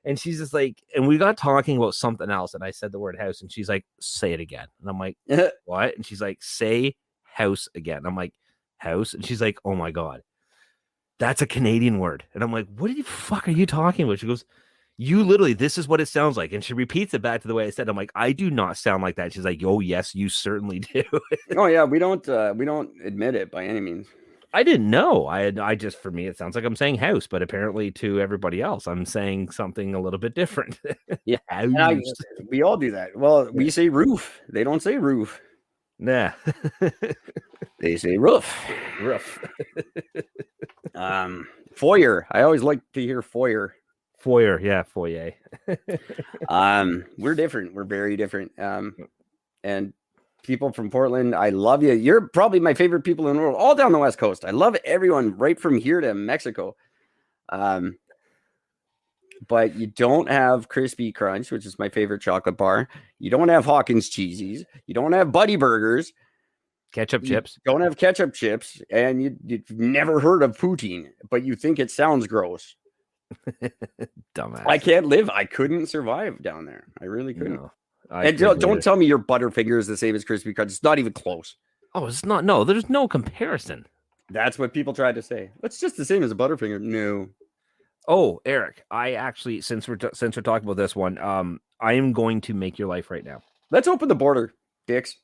F: And she's just like, and we got talking about something else, and I said the word house, and she's like, "Say it again." And I'm like, "What?" And she's like, "Say house again." I'm like, "House?" And she's like, "Oh my God, that's a Canadian word." And I'm like, "What the fuck are you talking about?" She goes, "You literally, this is what it sounds like." And she repeats it back to the way I said. I'm like, "I do not sound like that." She's like, "Oh yes, you certainly do."
E: Oh yeah, we don't admit it by any means.
F: I didn't know. I just, for me, it sounds like I'm saying house, but apparently to everybody else, I'm saying something a little bit different.
E: Yeah, we all do that. Well, we say roof. They don't say roof.
F: Nah,
E: they say roof.
F: Roof.
E: Foyer. I always like to hear foyer.
F: Foyer, yeah, foyer.
E: We're different. We're very different. And people from Portland, I love you. You're probably my favorite people in the world, all down the West Coast. I love everyone right from here to Mexico. But you don't have Crispy Crunch, which is my favorite chocolate bar. You don't have Hawkins Cheesies. You don't have Buddy Burgers.
F: Ketchup chips.
E: You don't have ketchup chips. And you've never heard of poutine, but you think it sounds gross.
F: Dumbass.
E: I couldn't survive down there. I really couldn't.
F: No,
E: and don't tell me your Butterfinger is the same as Crispy Crunch. It's not even close.
F: Oh, it's not. No, there's no comparison.
E: That's what people tried to say. It's just the same as a Butterfinger. No.
F: Oh, Eric, I actually, since we're talking about this one, I am going to make your life right now.
E: Let's open the border, dicks.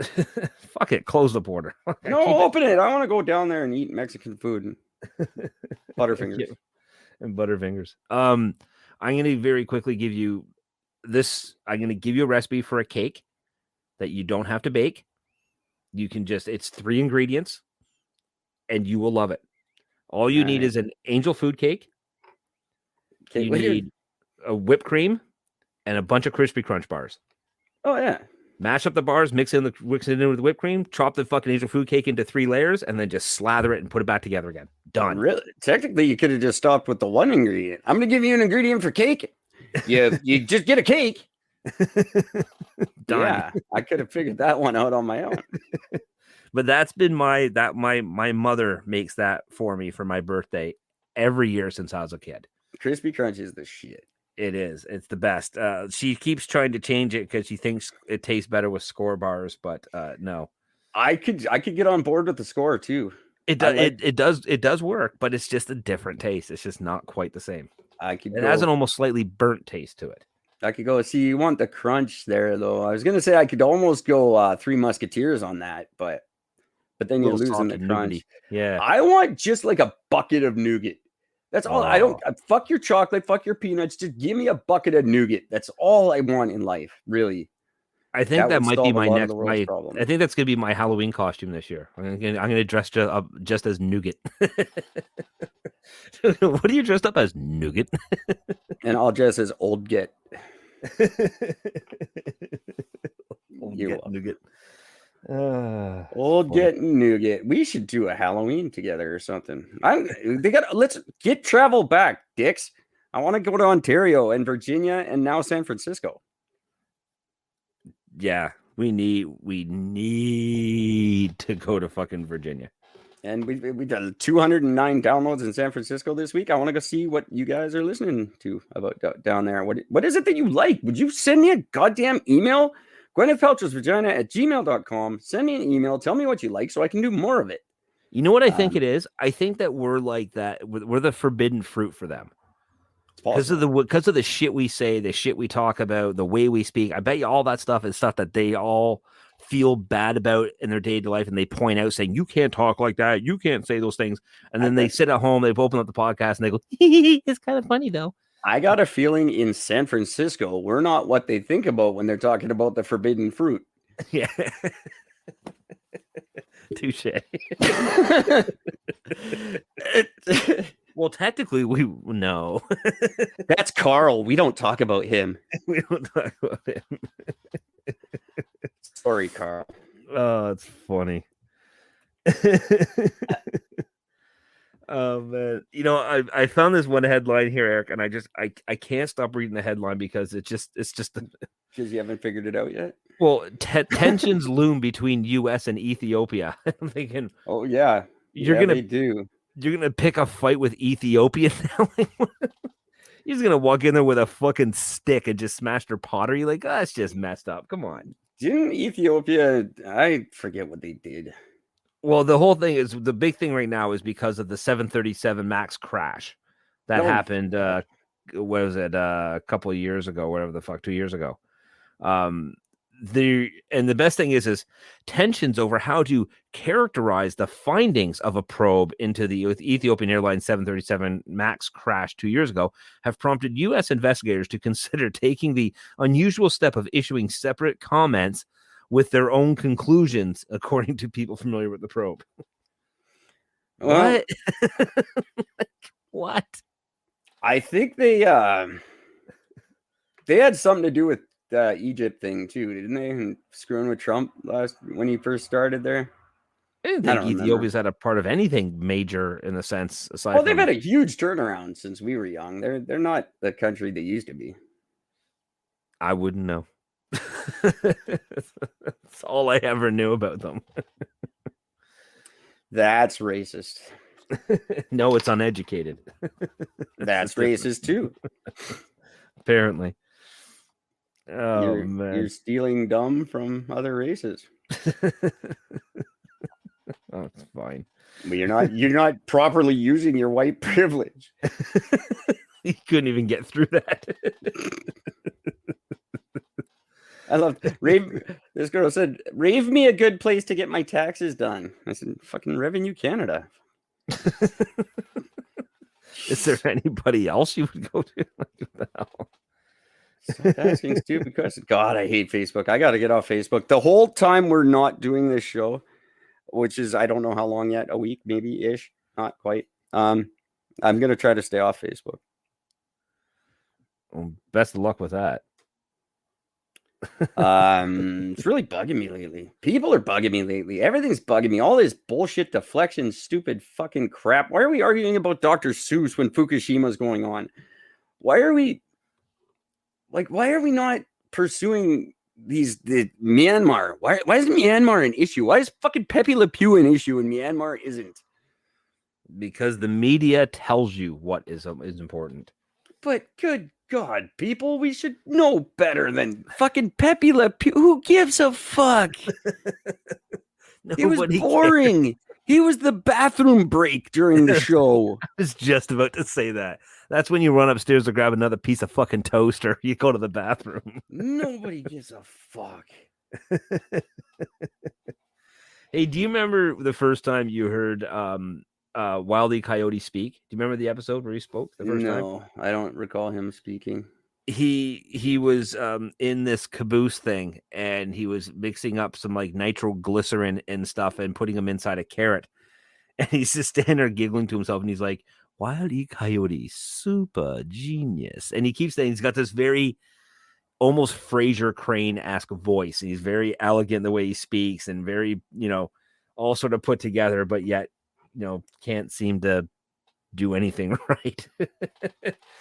F: Fuck it, close the border.
E: No, open it. I want to go down there and eat Mexican food and Butterfingers.
F: And Butterfingers. I'm going to very quickly give you this. I'm going to give you a recipe for a cake that you don't have to bake. You can just, it's 3 ingredients and you will love it. All you need is an angel food cake. You need a whipped cream and a bunch of crispy crunch bars.
E: Oh, yeah.
F: Mash up the bars, mix it in with the whipped cream, chop the fucking angel food cake into 3 layers, and then just slather it and put it back together again. Done.
E: Really? Technically, you could have just stopped with the 1 ingredient. I'm going to give you an ingredient for cake. You just get a cake.
F: Done.
E: Yeah, I could have figured that one out on my own.
F: But that's been my mother makes that for me for my birthday every year since I was a kid.
E: Crispy Crunch is the shit.
F: It is. It's the best. She keeps trying to change it because she thinks it tastes better with Score bars, but no. I could
E: get on board with the Score too.
F: It does. It does work, but it's just a different taste. It's just not quite the same. It has an almost slightly burnt taste to it.
E: I could go. See, you want the crunch there, though. I was gonna say I could almost go 3 Musketeers on that, but then you're losing the crunch.
F: Yeah,
E: I want just like a bucket of nougat. That's all. I don't fuck your chocolate, fuck your peanuts. Just give me a bucket of nougat. That's all I want in life, really.
F: I think that might be my next. I think that's gonna be my Halloween costume this year. I'm gonna dress up just as nougat. What are you dressed up as? Nougat.
E: And I'll dress as old get.
F: Nougat.
E: Old get and nougat. We should do a Halloween together or something. Let's get travel back, dicks. I want to go to Ontario and Virginia and now San Francisco.
F: Yeah, we need to go to fucking Virginia.
E: And we done 209 downloads in San Francisco this week. I want to go see what you guys are listening to about down there. What is it that you like? Would you send me a goddamn email? GwynethPaltrowsVagina@gmail.com. Send me an email. Tell me what you like so I can do more of it.
F: You know what I think it is? I think that we're like that. We're the forbidden fruit for them. Because of the shit we say, the shit we talk about, the way we speak. I bet you all that stuff is stuff that they all feel bad about in their day-to-day life, and they point out saying, you can't talk like that, you can't say those things. And then they sit at home, they open up the podcast and they go, it's kind of funny though.
E: I got a feeling in San Francisco, we're not what they think about when they're talking about the forbidden fruit.
F: Yeah. Touche. Well, technically, we know.
E: That's Carl. We don't talk about him.
F: We don't talk about him.
E: Sorry, Carl.
F: Oh, it's funny. Oh man, you know, I found this one headline here, Eric, and I can't stop reading the headline because it's just
E: because you haven't figured it out yet.
F: Well, tensions loom between U.S. and Ethiopia. I'm thinking,
E: oh yeah,
F: you're gonna pick a fight with Ethiopia now. You're just gonna walk in there with a fucking stick and just smash their pottery. Like, that's just messed up. Come on.
E: Didn't Ethiopia? I forget what they did.
F: Well, the whole thing is the big thing right now is because of the 737 MAX crash that happened. What was it? A couple of years ago, whatever the fuck, 2 years ago. The best thing is tensions over how to characterize the findings of a probe into the Ethiopian Airlines 737 MAX crash 2 years ago have prompted U.S. investigators to consider taking the unusual step of issuing separate comments with their own conclusions, according to people familiar with the probe. What? What?
E: I think they had something to do with the Egypt thing too, didn't they? And screwing with Trump when he first started there.
F: I didn't think Ethiopia's had a part of anything major in the sense.
E: Well, they've had a huge turnaround since we were young. They're not the country they used to be.
F: I wouldn't know. That's all I ever knew about them.
E: That's racist.
F: No, it's uneducated.
E: That's racist too.
F: Apparently. Oh, man.
E: You're stealing dumb from other races.
F: fine.
E: But you're not properly using your white privilege.
F: You couldn't even get through that.
E: I love rave. This girl said, "Rave me a good place to get my taxes done." I said, "Fucking Revenue Canada."
F: Is there anybody else you would go to? What the hell?
E: Stop asking stupid questions. God, I hate Facebook. I got to get off Facebook. The whole time we're not doing this show, which is I don't know how long yet, a week maybe ish, not quite. I'm gonna try to stay off Facebook.
F: Well, best of luck with that.
E: It's really bugging me lately. People are bugging me lately. Everything's bugging me. All this bullshit, deflection, stupid fucking crap. Why are we arguing about Dr. Seuss when Fukushima's going on? Why are we not pursuing the Myanmar? Why is Myanmar an issue? Why is fucking Pepe Le Pew an issue and Myanmar isn't?
F: Because the media tells you what is important.
E: But good God, people, we should know better than fucking Pepe Le Pew. Who gives a fuck? It was boring. Cares. He was the bathroom break during the show.
F: I was just about to say that. That's when you run upstairs to grab another piece of fucking toast or you go to the bathroom.
E: Nobody gives a fuck.
F: Hey, do you remember the first time you heard Wile E. Coyote speak? Do you remember the episode where he spoke the first time?
E: No, I don't recall him speaking.
F: He was in this caboose thing and he was mixing up some like nitroglycerin and stuff and putting them inside a carrot. And he's just standing there giggling to himself and he's like, Wile E. Coyote, super genius. And he keeps saying he's got this very almost Fraser Crane-esque voice. And he's very elegant the way he speaks and very, all sort of put together, but yet, can't seem to do anything right.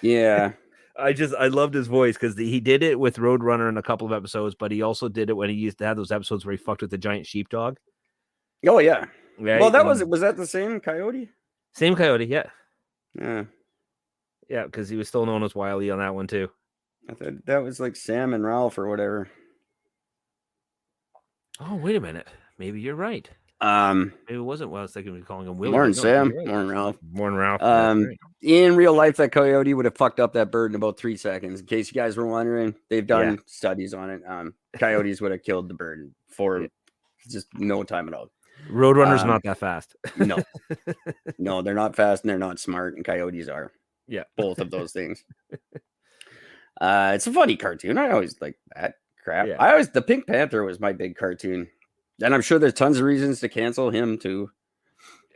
E: Yeah.
F: I loved his voice because he did it with Roadrunner in a couple of episodes, but he also did it when he used to have those episodes where he fucked with the giant sheepdog.
E: Oh, yeah.
F: Right?
E: Well, was that the same coyote?
F: Same coyote, yeah.
E: Yeah.
F: Yeah, because he was still known as Wile E on that one, too.
E: I thought that was like Sam and Ralph or whatever.
F: Oh, wait a minute. Maybe you're right. Maybe it wasn't what I was thinking of calling him Willie.
E: Morning, Sam.
F: Right.
E: Morning, Ralph.
F: Morning, Ralph.
E: In real life, that coyote would have fucked up that bird in about 3 seconds. In case you guys were wondering, they've done studies on it. Coyotes would have killed the bird for just no time at all.
F: Roadrunner's not that fast.
E: No, they're not fast and they're not smart, and coyotes are.
F: Yeah,
E: both of those things. It's a funny cartoon. I always like that crap. Yeah. The Pink Panther was my big cartoon. And I'm sure there's tons of reasons to cancel him too.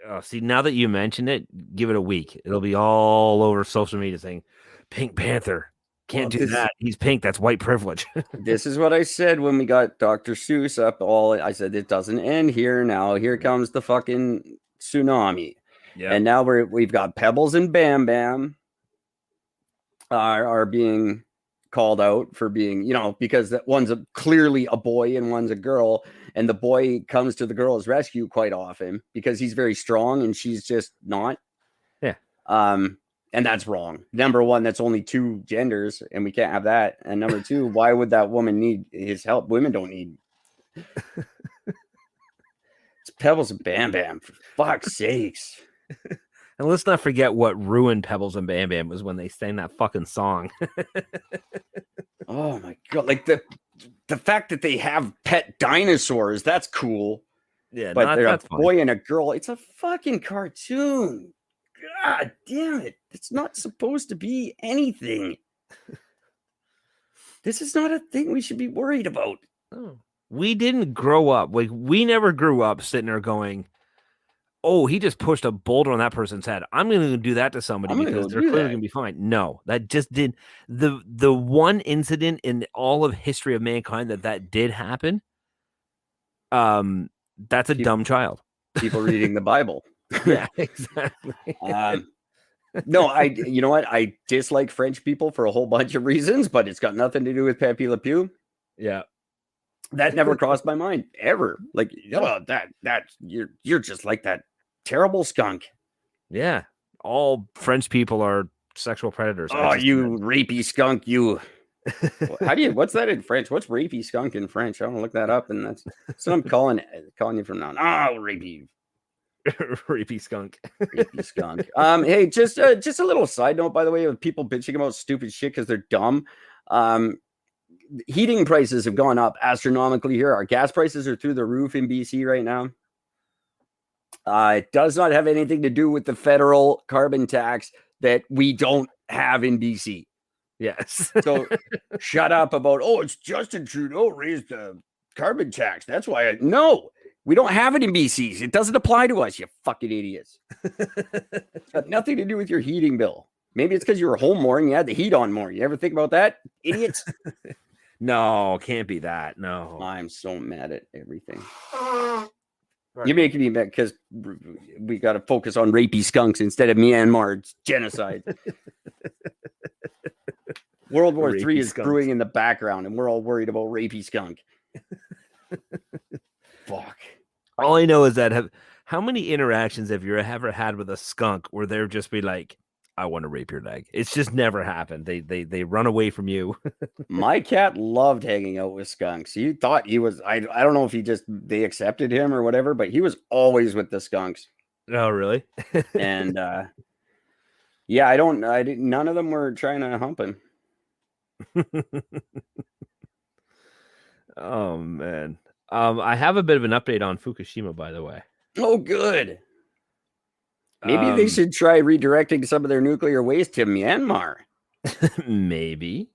F: Oh, see, now that you mention it, give it a week. It'll be all over social media saying, Pink Panther. Can't do that. He's pink. That's white privilege.
E: This is what I said when we got Dr. Seuss up. I said, it doesn't end here. Now here comes the fucking tsunami. Yeah. And now we've got Pebbles and Bam Bam are being called out for being, because one's clearly a boy and one's a girl, and the boy comes to the girl's rescue quite often because he's very strong and she's just not.
F: Yeah.
E: And that's wrong. Number one, that's only 2 genders and we can't have that. And number 2, why would that woman need his help? Women don't need. It's Pebbles and Bam Bam, for fuck's sakes.
F: And let's not forget what ruined Pebbles and Bam Bam was when they sang that fucking song.
E: Oh my God. Like the fact that they have pet dinosaurs, that's cool.
F: Yeah,
E: but they're a boy and a girl. It's a fucking cartoon. God damn it. It's not supposed to be anything. This is not a thing we should be worried about.
F: Oh. We didn't grow up. Like, we never grew up sitting there going, oh, he just pushed a boulder on that person's head. I'm going to do that to somebody because they're clearly going to be fine. No, that just did. The one incident in all of history of mankind that did happen, that's a dumb child.
E: People reading the Bible.
F: Yeah, exactly.
E: No, you know what? I dislike French people for a whole bunch of reasons, but it's got nothing to do with Pepe Le Pew.
F: Yeah.
E: That never crossed my mind ever. Like, you're just like that terrible skunk.
F: Yeah. All French people are sexual predators.
E: Oh, you rapey skunk, you. What's that in French? What's rapey skunk in French? I want to look that up. And that's what I'm calling you from now on. Oh, rapey.
F: Rapey skunk.
E: Rapey skunk. Hey, just a little side note, by the way, of people bitching about stupid shit because they're dumb. Heating prices have gone up astronomically here. Our gas prices are through the roof in BC right now. It does not have anything to do with the federal carbon tax that we don't have in BC.
F: Yes.
E: So shut up about, it's Justin Trudeau raised the carbon tax. That's why no, we don't have it in BC. It doesn't apply to us, you fucking idiots. It's got nothing to do with your heating bill. Maybe it's because you were home more and you had the heat on more. You ever think about that? Idiots.
F: No, can't be that. No.
E: I'm so mad at everything. You're making me mad because we got to focus on rapey skunks instead of Myanmar's genocide. World War III is brewing in the background, and we're all worried about rapey skunk. Fuck.
F: All I know is that how many interactions have you ever had with a skunk where they're just be like, I want to rape your leg? It's just never happened. They run away from you.
E: My cat loved hanging out with skunks. He thought he was, I don't know if they accepted him or whatever, but he was always with the skunks.
F: Oh, really?
E: And yeah, none of them were trying to hump him.
F: Oh, man. I have a bit of an update on Fukushima, by the way.
E: Oh, good. Maybe they should try redirecting some of their nuclear waste to Myanmar.
F: Maybe.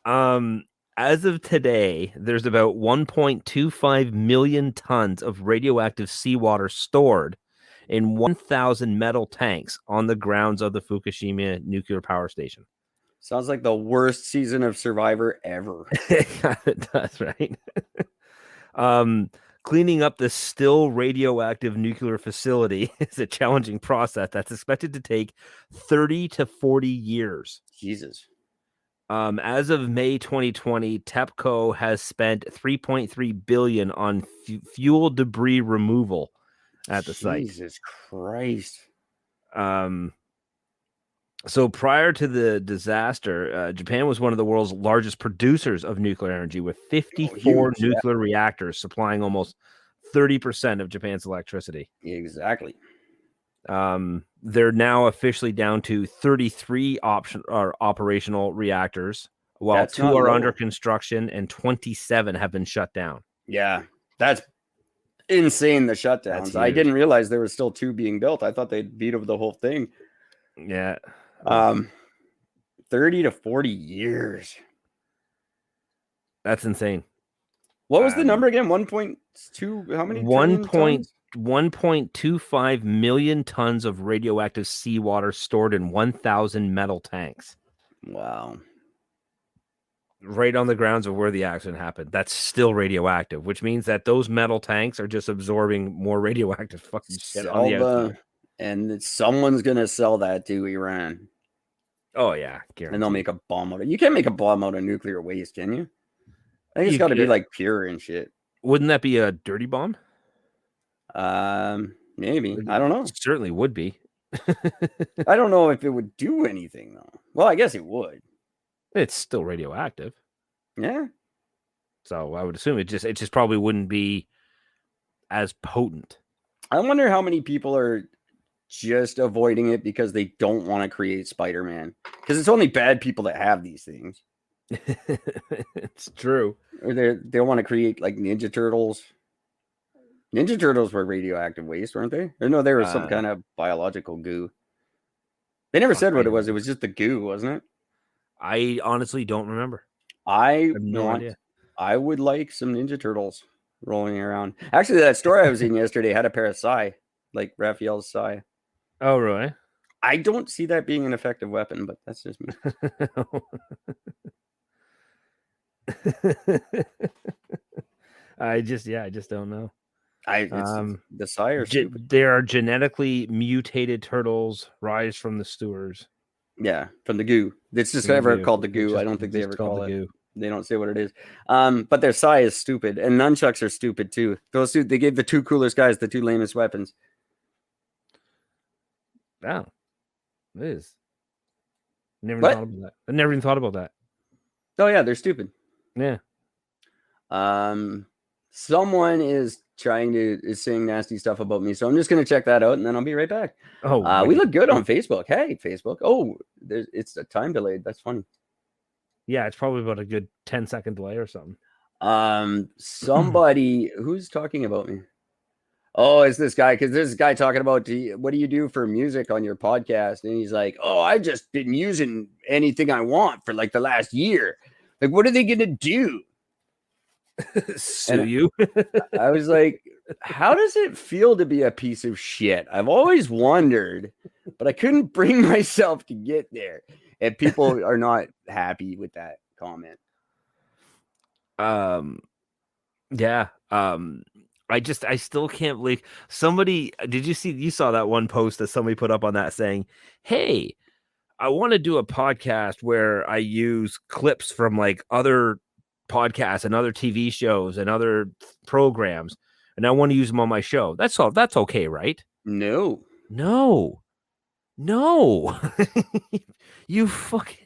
F: As of today, there's about 1.25 million tons of radioactive seawater stored in 1,000 metal tanks on the grounds of the Fukushima nuclear power station.
E: Sounds like the worst season of Survivor ever.
F: It does, right? Cleaning up the still radioactive nuclear facility is a challenging process that's expected to take 30 to 40 years.
E: Jesus.
F: As of May 2020, TEPCO has spent $3.3 billion on fuel debris removal at the site.
E: Jesus Christ.
F: So prior to the disaster, Japan was one of the world's largest producers of nuclear energy, with 54 nuclear reactors supplying almost 30% of Japan's electricity.
E: Exactly.
F: They're now officially down to 33 operational reactors, while 2 are under construction and 27 have been shut down.
E: Yeah, that's insane, the shutdowns. I didn't realize there were still 2 being built. I thought they'd beat over the whole thing.
F: Yeah.
E: 30 to 40 years.
F: That's insane.
E: What was the number again? 1.2, how many?
F: 1.25 million tons of radioactive seawater stored in 1,000 metal tanks.
E: Wow.
F: Right on the grounds of where the accident happened. That's still radioactive, which means that those metal tanks are just absorbing more radioactive fucking shit on the outside.
E: And someone's going to sell that to Iran.
F: Oh, yeah. Guaranteed.
E: And they'll make a bomb out of it. You can't make a bomb out of nuclear waste, can you? I think it's got to be like pure and shit.
F: Wouldn't that be a dirty bomb?
E: Maybe. I don't know.
F: It certainly would be.
E: I don't know if it would do anything, though. Well, I guess it would.
F: It's still radioactive.
E: Yeah.
F: So I would assume it just probably wouldn't be as potent.
E: I wonder how many people are just avoiding it because they don't want to create Spider-Man, because it's only bad people that have these things.
F: It's true.
E: Or they want to create like Ninja Turtles. Ninja Turtles were radioactive waste, weren't they? Or no, they were some kind of biological goo. They never said what it was. It was just the goo, wasn't it?
F: I honestly don't remember.
E: I have no idea. I would like some Ninja Turtles rolling around. Actually, that store I was in yesterday had a pair of Psy, like Raphael's Psy.
F: Oh, really?
E: I don't see that being an effective weapon, but that's just me.
F: I just don't know.
E: The Psy are stupid.
F: There are genetically mutated turtles rise from the sewers.
E: Yeah, from the goo. It's just ever called the goo. I don't think they ever call it. Goo. They don't say what it is. But their Psy is stupid, and nunchucks are stupid too. Those two, they gave the 2 coolest guys the 2 lamest weapons.
F: Wow, it is. Never thought about that. I never even thought about that.
E: Oh yeah, they're stupid.
F: Yeah.
E: Someone is saying nasty stuff about me, so I'm just gonna check that out, and then I'll be right back.
F: Oh,
E: We look good on Facebook. Hey, Facebook. Oh, it's a time delayed. That's funny.
F: yeah, it's probably about a good 10-second delay or something.
E: Somebody who's talking about me. Oh, it's this guy, because there's this guy talking about what do you do for music on your podcast? And he's like, oh, I've just been using anything I want for like the last year. Like, what are they gonna do?
F: Sue you?
E: I was like, how does it feel to be a piece of shit? I've always wondered, but I couldn't bring myself to get there. And people are not happy with that comment.
F: Yeah. I still can't believe somebody. You saw that one post that somebody put up on that saying, hey, I want to do a podcast where I use clips from like other podcasts and other TV shows and other programs, and I want to use them on my show. That's all. That's okay, right?
E: No.
F: You fucking.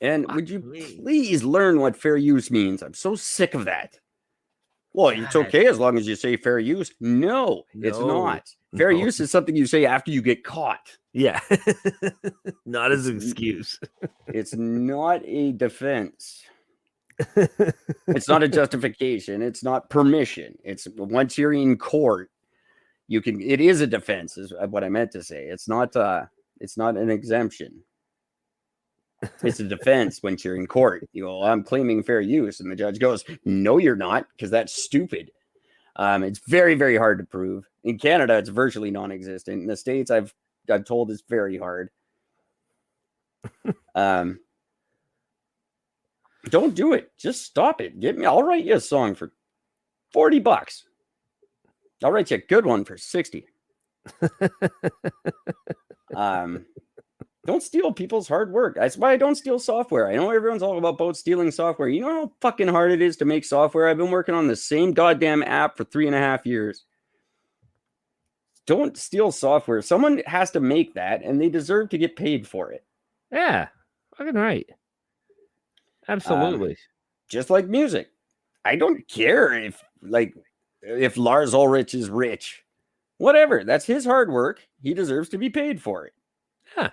E: And would you please learn what fair use means? I'm so sick of that. Well, it's okay as long as you say fair use. No, it's not. Fair use is something you say after you get caught.
F: Yeah. Not as an excuse.
E: It's not a defense. It's not a justification. It's not permission. It's once you're in court, it is a defense is what I meant to say. It's not an exemption. It's a defense when you're in court. You go, I'm claiming fair use. And the judge goes, no, you're not, because that's stupid. It's very, very hard to prove. In Canada, it's virtually non-existent. In the States, I've told it's very hard. Don't do it. Just stop it. I'll write you a song for $40. I'll write you a good one for 60. Don't steal people's hard work. That's why I don't steal software. I know everyone's all about stealing software. You know how fucking hard it is to make software? I've been working on the same goddamn app for 3.5 years. Don't steal software. Someone has to make that, and they deserve to get paid for it.
F: Yeah, fucking right. Absolutely.
E: Just like music. I don't care if Lars Ulrich is rich. Whatever. That's his hard work. He deserves to be paid for it.
F: Yeah.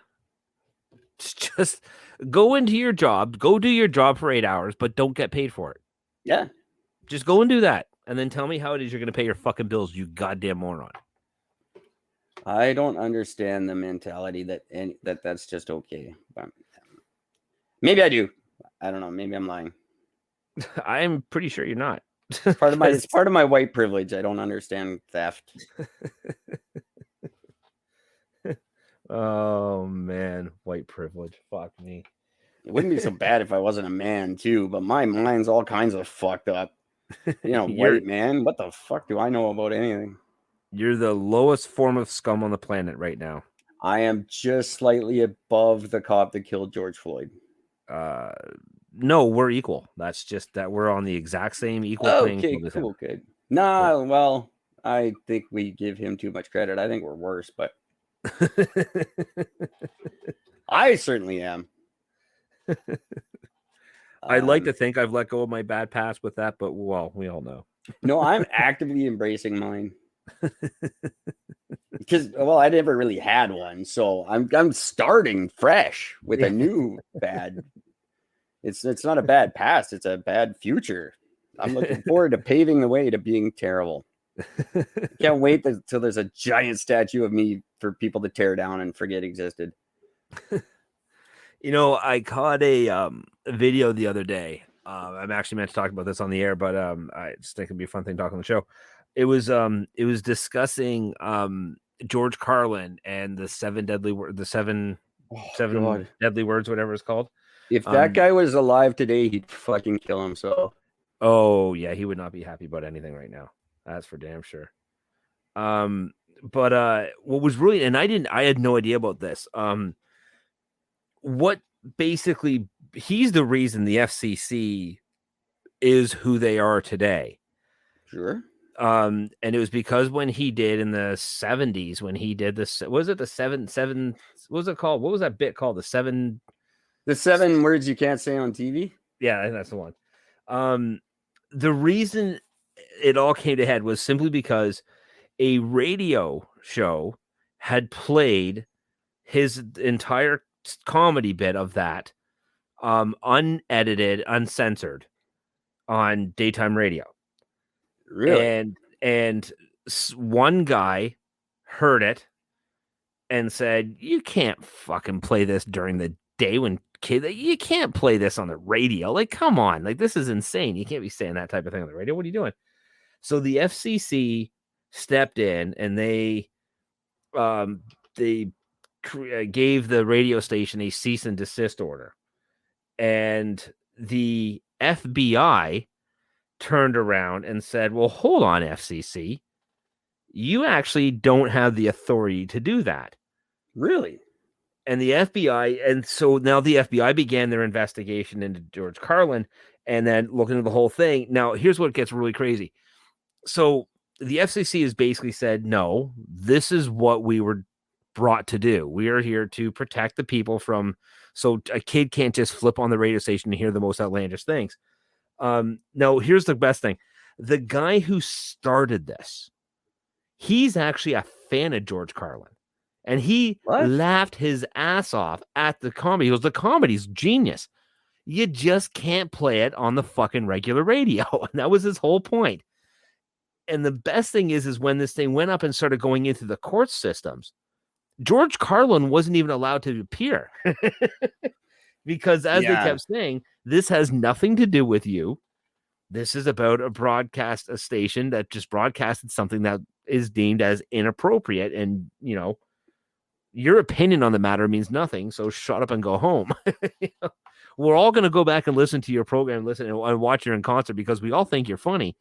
F: Just go into your job, go do your job for 8 hours, but don't get paid for it.
E: Yeah.
F: Just go and do that. And then tell me how it is you're going to pay your fucking bills, you goddamn moron.
E: I don't understand the mentality that's just okay. But maybe I do. I don't know. Maybe I'm lying.
F: I'm pretty sure you're not.
E: It's part of my white privilege. I don't understand theft.
F: Oh man, white privilege. Fuck me.
E: It wouldn't be so bad if I wasn't a man too, but my mind's all kinds of fucked up. White man. What the fuck do I know about anything?
F: You're the lowest form of scum on the planet right now.
E: I am just slightly above the cop that killed George Floyd.
F: No, we're equal. That's just that we're on the exact same equal playing field.
E: Okay, cool, good. Nah, well, I think we give him too much credit. I think we're worse, but I certainly am.
F: I'd like to think I've let go of my bad past with that, but well, we all know.
E: No, I'm actively embracing mine. Because I never really had one, so I'm starting fresh with a new bad. It's not a bad past; it's a bad future. I'm looking forward to paving the way to being terrible. Can't wait till there's a giant statue of me for people to tear down and forget existed.
F: I caught a video the other day. I'm actually meant to talk about this on the air, but I just think it'd be a fun thing to talk on the show. It was discussing George Carlin and the seven deadly words, whatever it's called.
E: If that guy was alive today, he'd fucking kill himself.
F: Oh yeah, he would not be happy about anything right now. That's for damn sure. But what was really, and I had no idea about this. What basically, he's the reason the FCC is who they are today.
E: Sure.
F: And it was because when he did in the 70s, when he did this, was it the seven, what was it called? What was that bit called? The seven words
E: you can't say on TV.
F: Yeah, I think that's the one. The reason it all came to head was simply because a radio show had played his entire comedy bit of that, unedited, uncensored on daytime radio.
E: Really?
F: And one guy heard it and said, "You can't fucking play this during the day when you can't play this on the radio. Like, come on, like this is insane. You can't be saying that type of thing on the radio. What are you doing?" So the FCC stepped in and they gave the radio station a cease and desist order, and the FBI turned around and said, "Well, hold on, FCC, you actually don't have the authority to do that."
E: Really?
F: And the FBI, and so now the FBI began their investigation into George Carlin and then looking into the whole thing. Now, here's what gets really crazy. So the FCC has basically said, no, this is what we were brought to do. We are here to protect the people from, so a kid can't just flip on the radio station and hear the most outlandish things. Now, here's the best thing. The guy who started this, he's actually a fan of George Carlin. And he laughed his ass off at the comedy. He goes, the comedy's genius. You just can't play it on the fucking regular radio. And that was his whole point. And the best thing is when this thing went up and started going into the court systems, George Carlin wasn't even allowed to appear. Because as they kept saying, this has nothing to do with you. This is about a station that just broadcasted something that is deemed as inappropriate. And, you know, your opinion on the matter means nothing. So shut up and go home. We're all going to go back and listen to your program, listen and watch you in concert because we all think you're funny.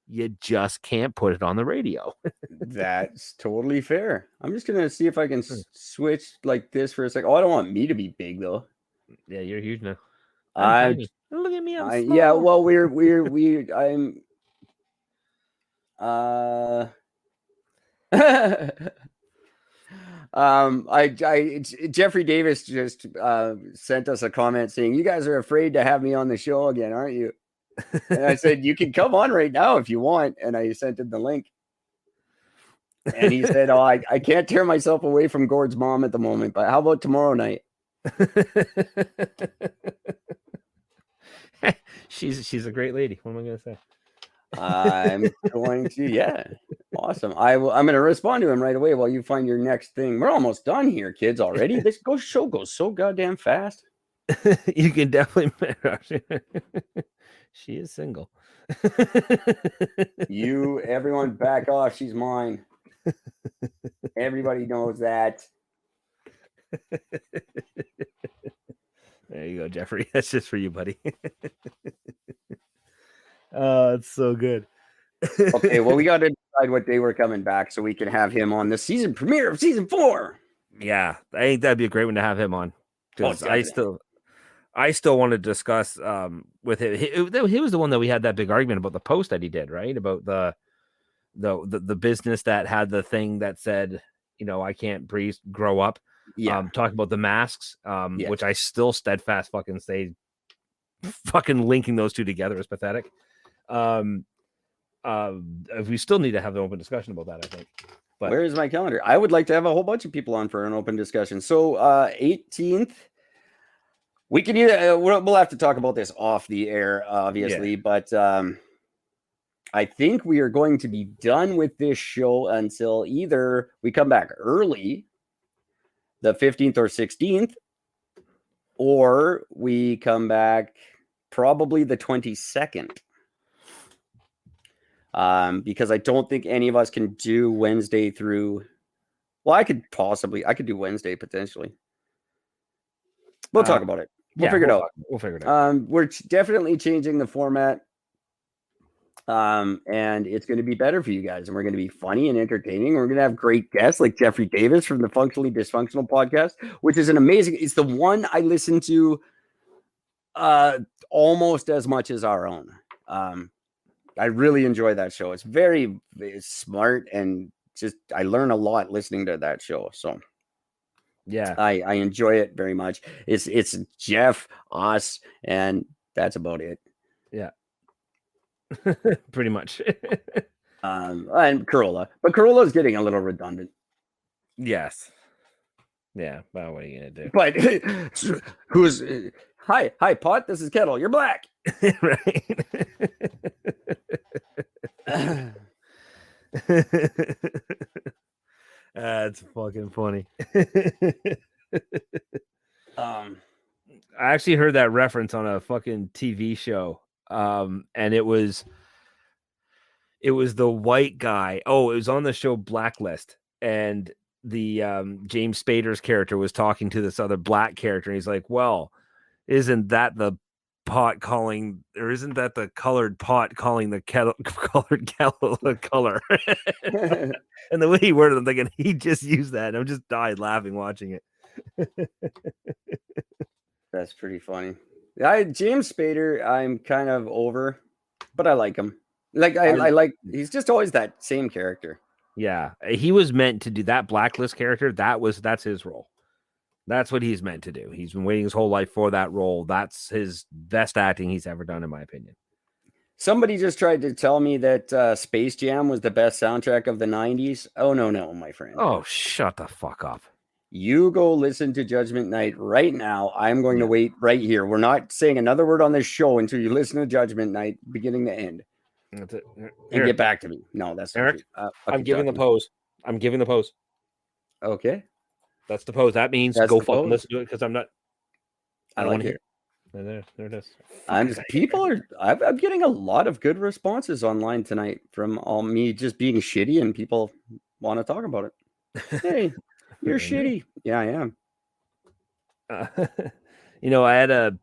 F: You just can't put it on the radio.
E: That's totally fair. I'm just going to see if I can switch like this for a second. Oh, I don't want me to be big though.
F: Yeah, you're huge now.
E: Look at me. Yeah, well, I'm Jeffrey Davis just sent us a comment saying, "You guys are afraid to have me on the show again, aren't you?" And I said, "You can come on right now if you want." And I sent him the link. And he said, "Oh, I can't tear myself away from Gord's mom at the moment, but how about tomorrow night?"
F: She's a great lady. What am I going to say?
E: I'm going to, awesome. I'm going to respond to him right away while you find your next thing. We're almost done here, kids. Already, this show goes so goddamn fast.
F: You can definitely. She is single.
E: Everyone, back off. She's mine. Everybody knows that.
F: There you go, Jeffrey. That's just for you, buddy. Oh, it's so good.
E: Okay, well, we got to decide what day we're coming back so we can have him on the season premiere of season 4.
F: Yeah, I think that'd be a great one to have him on. Because I still want to discuss with him. He was the one that we had that big argument about the post that he did, right? About the business that had the thing that said, you know, I can't breathe, grow up. Yeah. Talking about the masks, which I still steadfast fucking say, fucking linking those two together is pathetic. We still need to have an open discussion about that, I think. But
E: where is my calendar? I would like to have a whole bunch of people on for an open discussion. So 18th, we can either we'll have to talk about this off the air, obviously, but I think we are going to be done with this show until either we come back early, the 15th or 16th, or we come back probably the 22nd. Because I don't think any of us can do Wednesday through. Well, I could do Wednesday potentially. We'll talk about it. We'll figure it out.
F: We'll figure it out.
E: We're definitely changing the format. And it's going to be better for you guys, and we're going to be funny and entertaining. We're going to have great guests like Jeffrey Davis from the Functionally Dysfunctional podcast, which is it's the one I listen to almost as much as our own. I really enjoy that show. It's very smart, and just I learn a lot listening to that show. So
F: yeah,
E: I enjoy it very much. It's Jeff, us, and that's about it.
F: Yeah. Pretty much.
E: And Corolla, but Corolla's getting a little redundant.
F: Yes. Yeah. Well, what are you gonna do?
E: But who's hi, Pot? This is Kettle. You're black.
F: Right. That's fucking funny. I actually heard that reference on a fucking TV show. And it was the white guy. Oh, it was on the show Blacklist, and the James Spader's character was talking to this other black character, and he's like, well, isn't that the pot calling, or isn't that the colored pot calling the colored kettle a color? And the way he worded it, I'm thinking he just used that, and I just died laughing watching it.
E: That's pretty funny. James Spader, I'm kind of over, but I like him. Like I like, he's just always that same character.
F: Yeah, he was meant to do that Blacklist character. That's his role. That's what he's meant to do. He's been waiting his whole life for that role. That's his best acting he's ever done, in my opinion.
E: Somebody just tried to tell me that Space Jam was the best soundtrack of the 90s. Oh, no, my friend.
F: Oh, shut the fuck up.
E: You go listen to Judgment Night right now. I'm going to wait right here. We're not saying another word on this show until you listen to Judgment Night beginning to end.
F: That's it.
E: And get back to me. No, that's
F: Eric. I'm giving the pose. I'm giving the pose.
E: Okay.
F: That's the pose. That means
E: That's
F: go
E: the
F: fucking
E: pose?
F: listen to it, because I'm not.
E: I like it.
F: There it is.
E: I'm getting a lot of good responses online tonight from all me just being shitty, and people want to talk about it. Hey, you're shitty. Yeah, I am.
F: I had a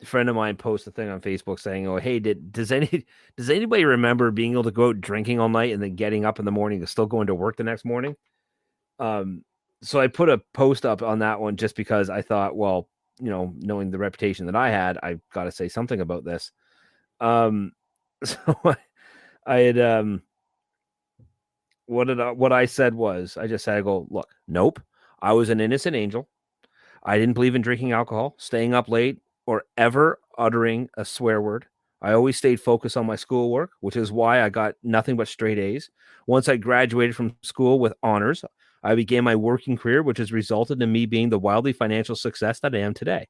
F: friend of mine post a thing on Facebook saying, "Oh, hey, does anybody remember being able to go out drinking all night and then getting up in the morning and still going to work the next morning?" So I put a post up on that one just because I thought, well, knowing the reputation that I had, I've got to say something about this. So I had what I said was, I just said, I go, look, nope, I was an innocent angel. I didn't believe in drinking alcohol, staying up late, or ever uttering a swear word. I always stayed focused on my schoolwork, which is why I got nothing but straight A's. Once I graduated from school with honors, I began my working career, which has resulted in me being the wildly financial success that I am today.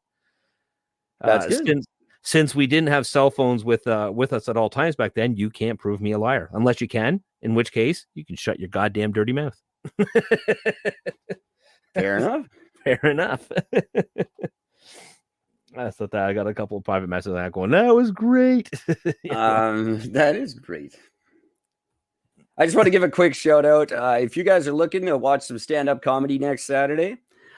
E: That's good.
F: Since we didn't have cell phones with us at all times back then, you can't prove me a liar, unless you can, in which case you can shut your goddamn dirty mouth.
E: Fair enough.
F: Fair enough. I thought that I got a couple of private messages that going, that was great.
E: That is great. I just want to give a quick shout out. If you guys are looking to watch some stand-up comedy next Saturday,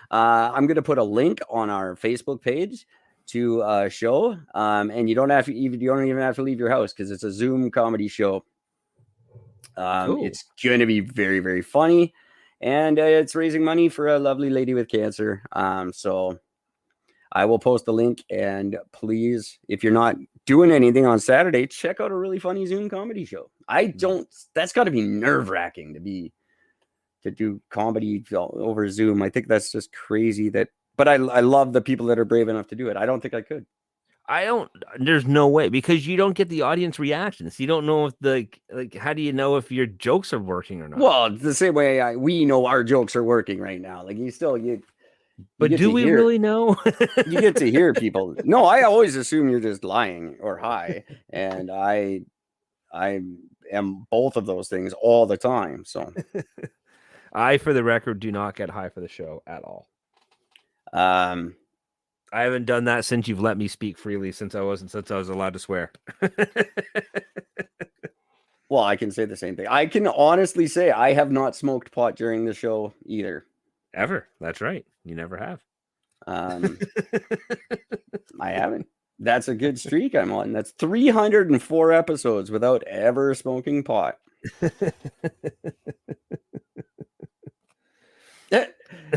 E: I'm going to put a link on our Facebook page to a show. And you don't even have to leave your house, because it's a Zoom comedy show.
F: Cool.
E: It's going to be very, very funny. And it's raising money for a lovely lady with cancer. So I will post the link, and please, if you're not doing anything on Saturday, check out a really funny Zoom comedy show. That's got to be nerve-wracking to do comedy over Zoom. I think that's just crazy but I love the people that are brave enough to do it. I don't think I could.
F: There's no way, because you don't get the audience reactions. You don't know if how do you know if your jokes are working or not?
E: Well, it's the same way we know our jokes are working right now. Like
F: but do we really know?
E: You get to hear people. No, I always assume you're just lying or high, and I am both of those things all the time. So
F: I, for the record, do not get high for the show at all. I haven't done that since you've let me speak freely, since I was allowed to swear.
E: Well, I can say the same thing. I can honestly say I have not smoked pot during the show either.
F: Ever. That's right. You never have.
E: I haven't. That's a good streak I'm on. That's 304 episodes without ever smoking pot.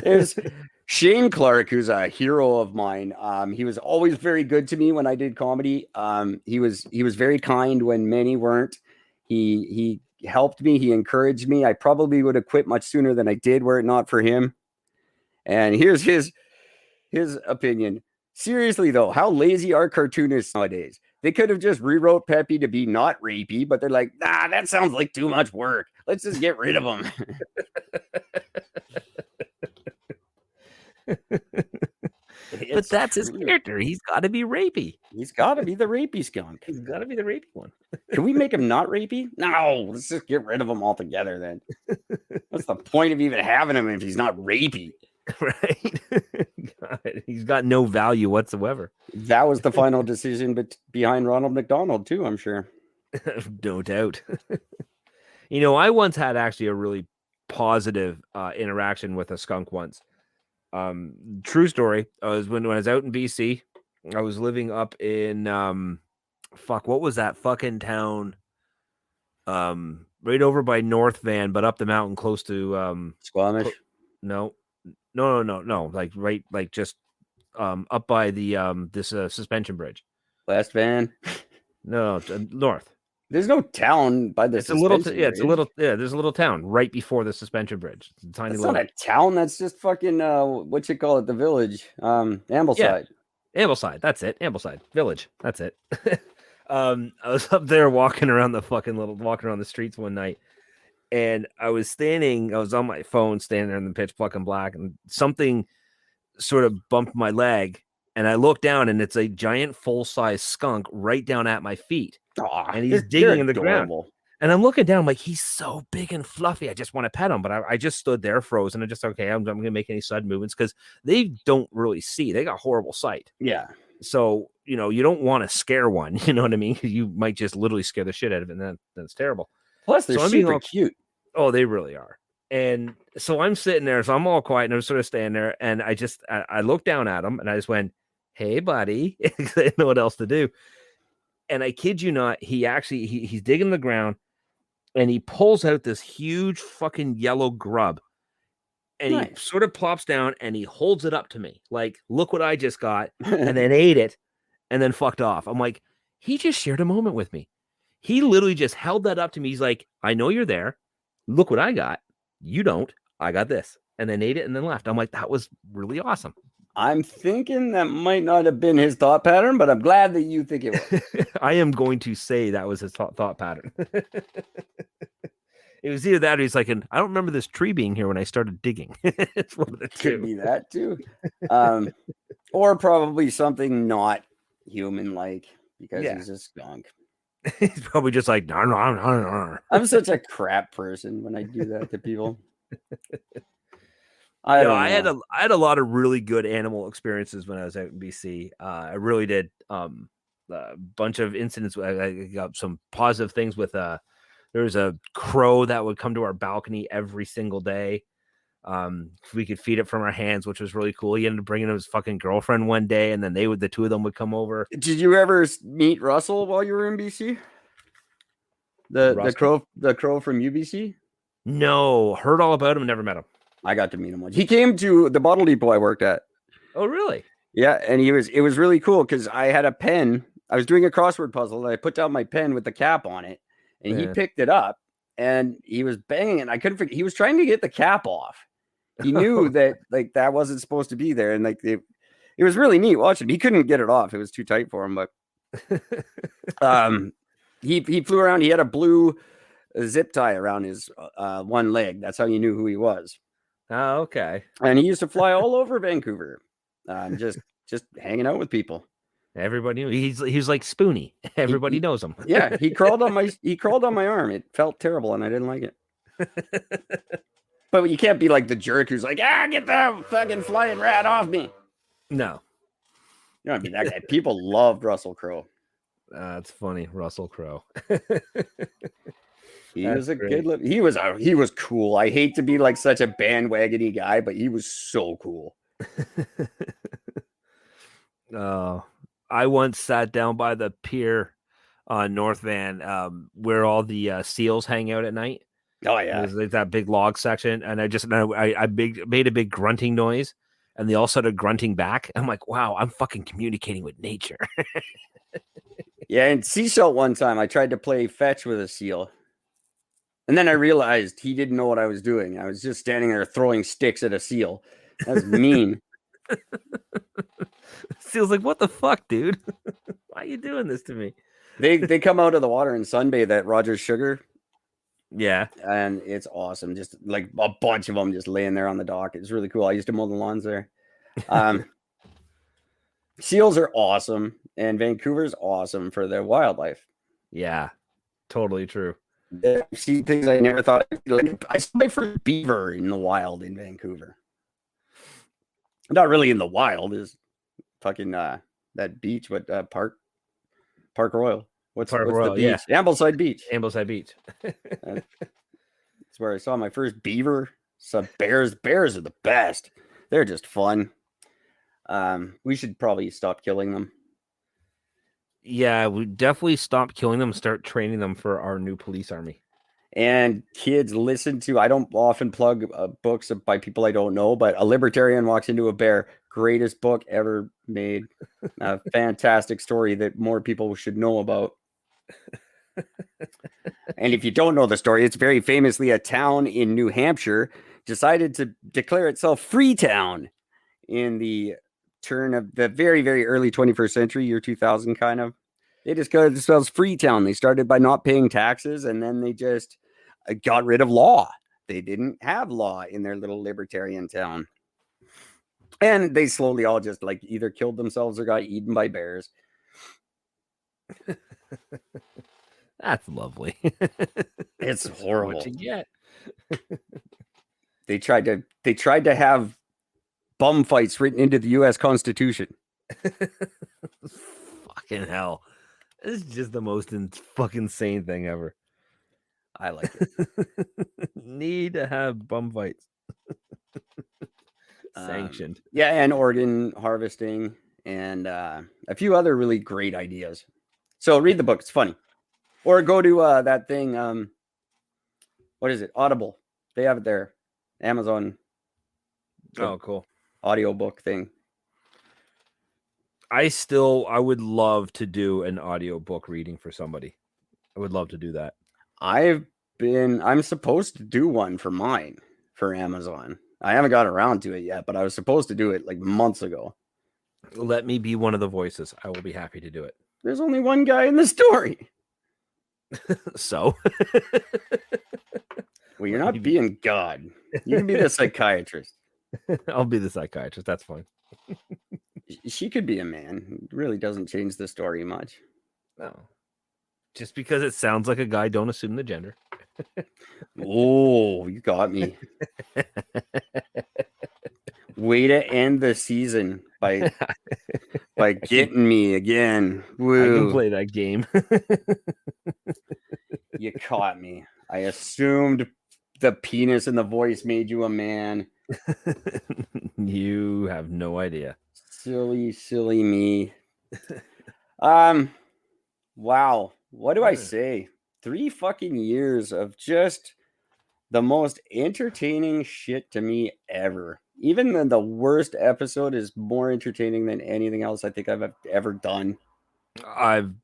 E: There's Shane Clark, who's a hero of mine. He was always very good to me when I did comedy. He was very kind when many weren't. He helped me. He encouraged me. I probably would have quit much sooner than I did were it not for him. And here's his opinion. Seriously, though, how lazy are cartoonists nowadays? They could have just rewrote Peppy to be not rapey, but they're like, nah, that sounds like too much work. Let's just get rid of him.
F: But that's his character. He's got to be rapey.
E: He's got to be the rapey skunk.
F: He's got to be the rapey one.
E: Can we make him not rapey? No, let's just get rid of him altogether then. What's the point of even having him if he's not rapey?
F: Right? God, he's got no value whatsoever.
E: That was the final decision behind Ronald McDonald too, I'm sure.
F: No doubt. You know, I once had actually a really positive interaction with a skunk once. True story. I was when I was out in BC. I was living up in what was that fucking town? Right over by North Van, but up the mountain close to
E: Squamish.
F: No. Like just up by the this suspension bridge.
E: West Van.
F: No, north.
E: There's no town by the.
F: It's a little. It's a little. Yeah, there's a little town right before the suspension bridge. It's a tiny
E: It's
F: little.
E: not a town. That's just fucking. What you call it? The village. Ambleside.
F: Yeah, Ambleside. That's it. Ambleside Village. That's it. I was up there walking around the streets one night, and I was on my phone, standing there in the pitch black and black, and something sort of bumped my leg, and I looked down, and it's a giant full-size skunk right down at my feet. And he's digging in the ground. And I'm looking down, I'm like, he's so big and fluffy. I just want to pet him. But I just stood there frozen. And just, okay, I'm going to make any sudden movements because they don't really see. They got horrible sight.
E: Yeah.
F: So, you don't want to scare one. You know what I mean? You might just literally scare the shit out of it. And that's terrible.
E: Plus, they're super cute.
F: Oh, they really are. And so I'm sitting there. So I'm all quiet. And I'm sort of standing there. And I looked down at him. And I just went, hey, buddy. I didn't know what else to do. And I kid you not, he's digging the ground and he pulls out this huge fucking yellow grub and he sort of plops down and he holds it up to me. Like, look what I just got. And then ate it and then fucked off. I'm like, he just shared a moment with me. He literally just held that up to me. He's like, I know you're there. Look what I got. You don't. I got this. And then ate it and then left. I'm like, that was really awesome.
E: I'm thinking that might not have been his thought pattern, but I'm glad that you think it was.
F: I am going to say that was his thought pattern. It was either that or he's like, I don't remember this tree being here when I started digging. It's one of the two.
E: Could be that too. Or probably something not human-like because he's a skunk.
F: He's probably just like, nah, nah, nah, nah.
E: I'm such a crap person when I do that to people.
F: I had a lot of really good animal experiences when I was out in BC. I really did. A bunch of incidents. I got some positive things with. There was a crow that would come to our balcony every single day. We could feed it from our hands, which was really cool. He ended up bringing his fucking girlfriend one day, and then the two of them would come over.
E: Did you ever meet Russell while you were in BC? The crow from UBC?
F: No, heard all about him, never met him.
E: I got to meet him once. He came to the bottle depot I worked at.
F: Oh, really?
E: Yeah, and it was really cool because I had a pen. I was doing a crossword puzzle, and I put down my pen with the cap on it, and he picked it up, and he was banging it. I couldn't forget. He was trying to get the cap off. He knew that that wasn't supposed to be there, and it was really neat watching him. He couldn't get it off; it was too tight for him. But he flew around. He had a blue zip tie around his one leg. That's how you knew who he was.
F: Oh, okay.
E: And he used to fly all over Vancouver, just hanging out with people.
F: Everybody knew he's like Spoonie. Everybody knows him.
E: Yeah, he crawled on my arm. It felt terrible, and I didn't like it. But you can't be like the jerk who's like, get that fucking flying rat off me.
F: No,
E: you don't be that guy. People loved Russell Crowe.
F: That's funny, Russell Crowe.
E: He was a good look. He was cool. I hate to be like such a bandwagony guy, but he was so cool.
F: Oh, I once sat down by the pier on North Van, where all the seals hang out at night.
E: Oh yeah,
F: there's that big log section, and I made a big grunting noise, and they all started grunting back. I'm like, wow, I'm fucking communicating with nature.
E: Yeah, and seashell one time I tried to play fetch with a seal. And then I realized he didn't know what I was doing. I was just standing there throwing sticks at a seal. That's mean.
F: Seal's like, what the fuck, dude? Why are you doing this to me?
E: They come out of the water and sunbathe at Rogers Sugar,
F: Yeah.
E: and it's awesome. Just like a bunch of them just laying there on the dock. It's really cool. I used to mow the lawns there. Seals are awesome, and Vancouver's awesome for their wildlife.
F: Yeah. Totally true.
E: They see things I never thought. Like, I saw my first beaver in the wild in Vancouver. Not really in the wild, is fucking that beach, what Park Royal. What's
F: Royal,
E: the beach?
F: yeah.
E: Ambleside Beach.
F: Ambleside Beach.
E: That's where I saw my first beaver. Saw bears. Bears are the best. They're just fun. We should probably stop killing them.
F: Yeah, we definitely stop killing them and start training them for our new police army.
E: And kids, listen to, I don't often plug books by people I don't know, but A Libertarian Walks Into a Bear, greatest book ever made. A fantastic story that more people should know about. And if you don't know the story, it's very famously a town in New Hampshire decided to declare itself Freetown in the turn of the very, very early 21st century, year 2000 kind of. They just got themselves Freetown. They started by not paying taxes, and then they just got rid of law. They didn't have law in their little libertarian town. And they slowly all just like either killed themselves or got eaten by bears.
F: That's lovely.
E: It's horrible.
F: What you get.
E: They tried to have bum fights written into the U.S. Constitution.
F: Fucking hell. This is just the most fucking insane thing ever.
E: I like it.
F: Need to have bum fights. Sanctioned.
E: Yeah, and organ harvesting and a few other really great ideas. So read the book. It's funny. Or go to that thing. What is it? Audible. They have it there. Amazon.
F: Oh, cool.
E: Audiobook thing.
F: I would love to do an audiobook reading for somebody. I would love to do that.
E: I'm supposed to do one for mine for Amazon. I haven't got around to it yet, but I was supposed to do it like months ago.
F: Let me be one of the voices. I will be happy to do it.
E: There's only one guy in the story.
F: So?
E: Well, you're not being God. You can be the psychiatrist.
F: I'll be the psychiatrist. That's fine.
E: She could be a man. It really doesn't change the story much.
F: No. Just because it sounds like a guy, don't assume the gender.
E: Oh, you got me. Way to end the season by getting me again. Woo.
F: I can play that game.
E: You caught me. I assumed the penis and the voice made you a man.
F: You have no idea.
E: Silly me. Wow. What do I say? 3 fucking years of just the most entertaining shit to me ever. Even the worst episode is more entertaining than anything else I think I've ever done.
F: I've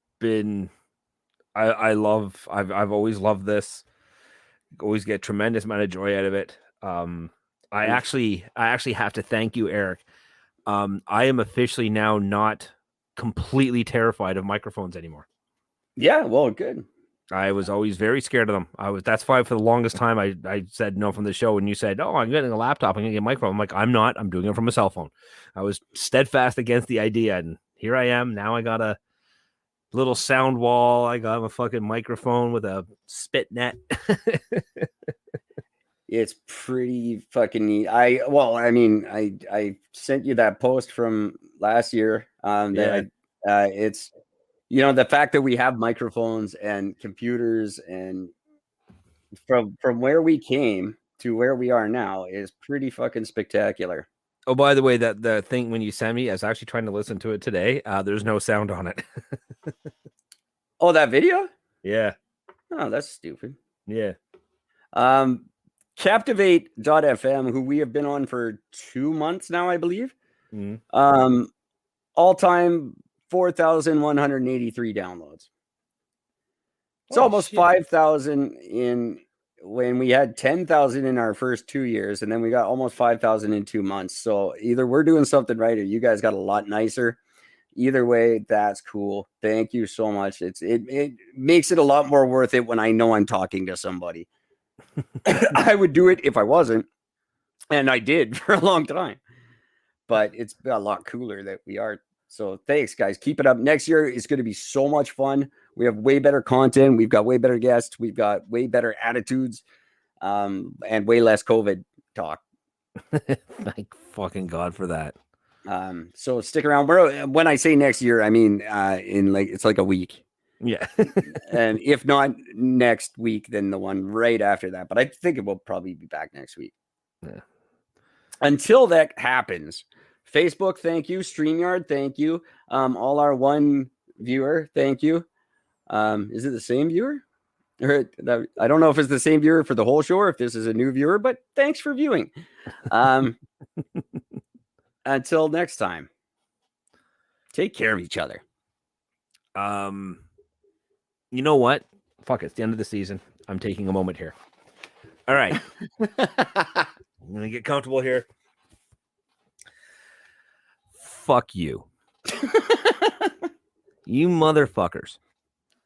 F: always loved this. Always get tremendous amount of joy out of it. I actually have to thank you, Eric. I am officially now not completely terrified of microphones anymore.
E: Yeah, well, good.
F: I was always very scared of them. That's why for the longest time I said no from the show. When you said, "Oh, I'm getting a laptop, I'm gonna get a microphone," I'm like, "I'm not. I'm doing it from a cell phone." I was steadfast against the idea, and here I am. Now I got a little sound wall. I got a fucking microphone with a spit net.
E: It's pretty fucking neat. I sent you that post from last year. It's, the fact that we have microphones and computers and from where we came to where we are now is pretty fucking spectacular.
F: Oh, by the way, that the thing when you sent me, I was actually trying to listen to it today. There's no sound on it.
E: Oh, that video?
F: Yeah.
E: Oh, that's stupid.
F: Yeah.
E: Captivate.fm, who we have been on for 2 months now, I believe.
F: Mm-hmm.
E: All-time 4,183 downloads. It's almost 5,000 in when we had 10,000 in our first 2 years, and then we got almost 5,000 in 2 months. So either we're doing something right, or you guys got a lot nicer. Either way, that's cool. Thank you so much. It makes it a lot more worth it when I know I'm talking to somebody. I would do it if I wasn't, and I did for a long time. But it's a lot cooler that we are. So thanks, guys. Keep it up. Next year is going to be so much fun. We have way better content. We've got way better guests. We've got way better attitudes, and way less COVID talk.
F: Thank fucking God for that.
E: So stick around. When I say next year, I mean it's like a week.
F: Yeah.
E: And if not next week, then the one right after that. But I think it will probably be back next week.
F: Yeah.
E: Until that happens, Facebook, thank you. StreamYard, thank you. All our one viewer, thank you. Is it the same viewer? Or I don't know if it's the same viewer for the whole show or if this is a new viewer, but thanks for viewing. Until next time, take care of each other.
F: You know what? Fuck it. It's the end of the season. I'm taking a moment here. All right. I'm going to get comfortable here. Fuck you. You motherfuckers.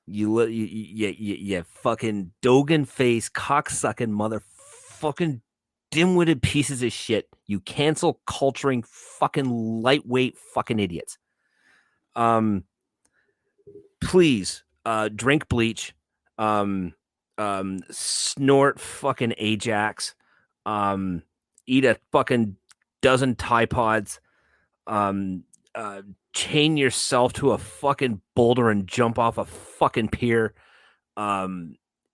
F: You fucking Dogan face, cocksucking motherfucking dim-witted pieces of shit. You cancel culturing fucking lightweight fucking idiots. Please drink bleach. Snort fucking Ajax. Eat a fucking dozen Tide Pods. Chain yourself to a fucking boulder and jump off a fucking pier.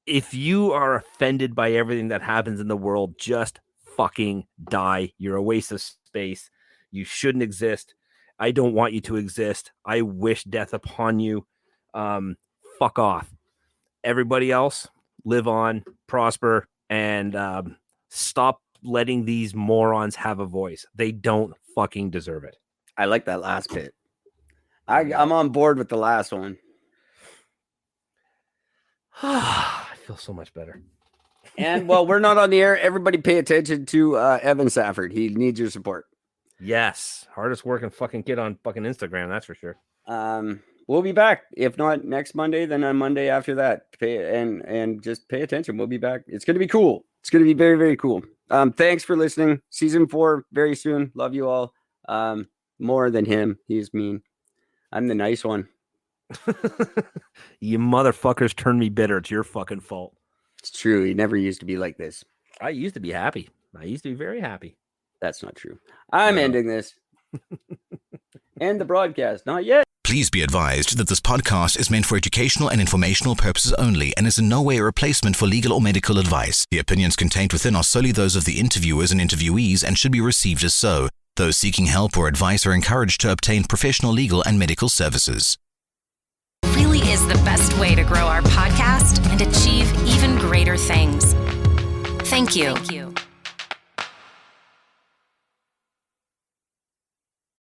F: If you are offended by everything that happens in the world, just fucking die. You're a waste of space. You shouldn't exist. I don't want you to exist. I wish death upon you. Fuck off. Everybody else, live on, prosper, and stop letting these morons have a voice. They don't fucking deserve it.
E: I like that last bit. I'm on board with the last one.
F: I feel so much better.
E: And while we're not on the air, everybody pay attention to Evan Safford. He needs your support.
F: Yes. Hardest working fucking kid on fucking Instagram, that's for sure.
E: We'll be back. If not next Monday, then on Monday after that. And just pay attention. We'll be back. It's going to be cool. It's going to be very, very cool. Thanks for listening. Season 4 very soon. Love you all. More than him. He's mean. I'm the nice one.
F: You motherfuckers turned me bitter. It's your fucking fault.
E: It's true. He never used to be like this.
F: I used to be happy. I used to be very happy.
E: That's not true. I'm ending this. End the broadcast. Not yet.
H: Please be advised that this podcast is meant for educational and informational purposes only and is in no way a replacement for legal or medical advice. The opinions contained within are solely those of the interviewers and interviewees and should be received as so. Those seeking help or advice are encouraged to obtain professional legal and medical services.
A: Really is the best way to grow our podcast and achieve even greater things. Thank you.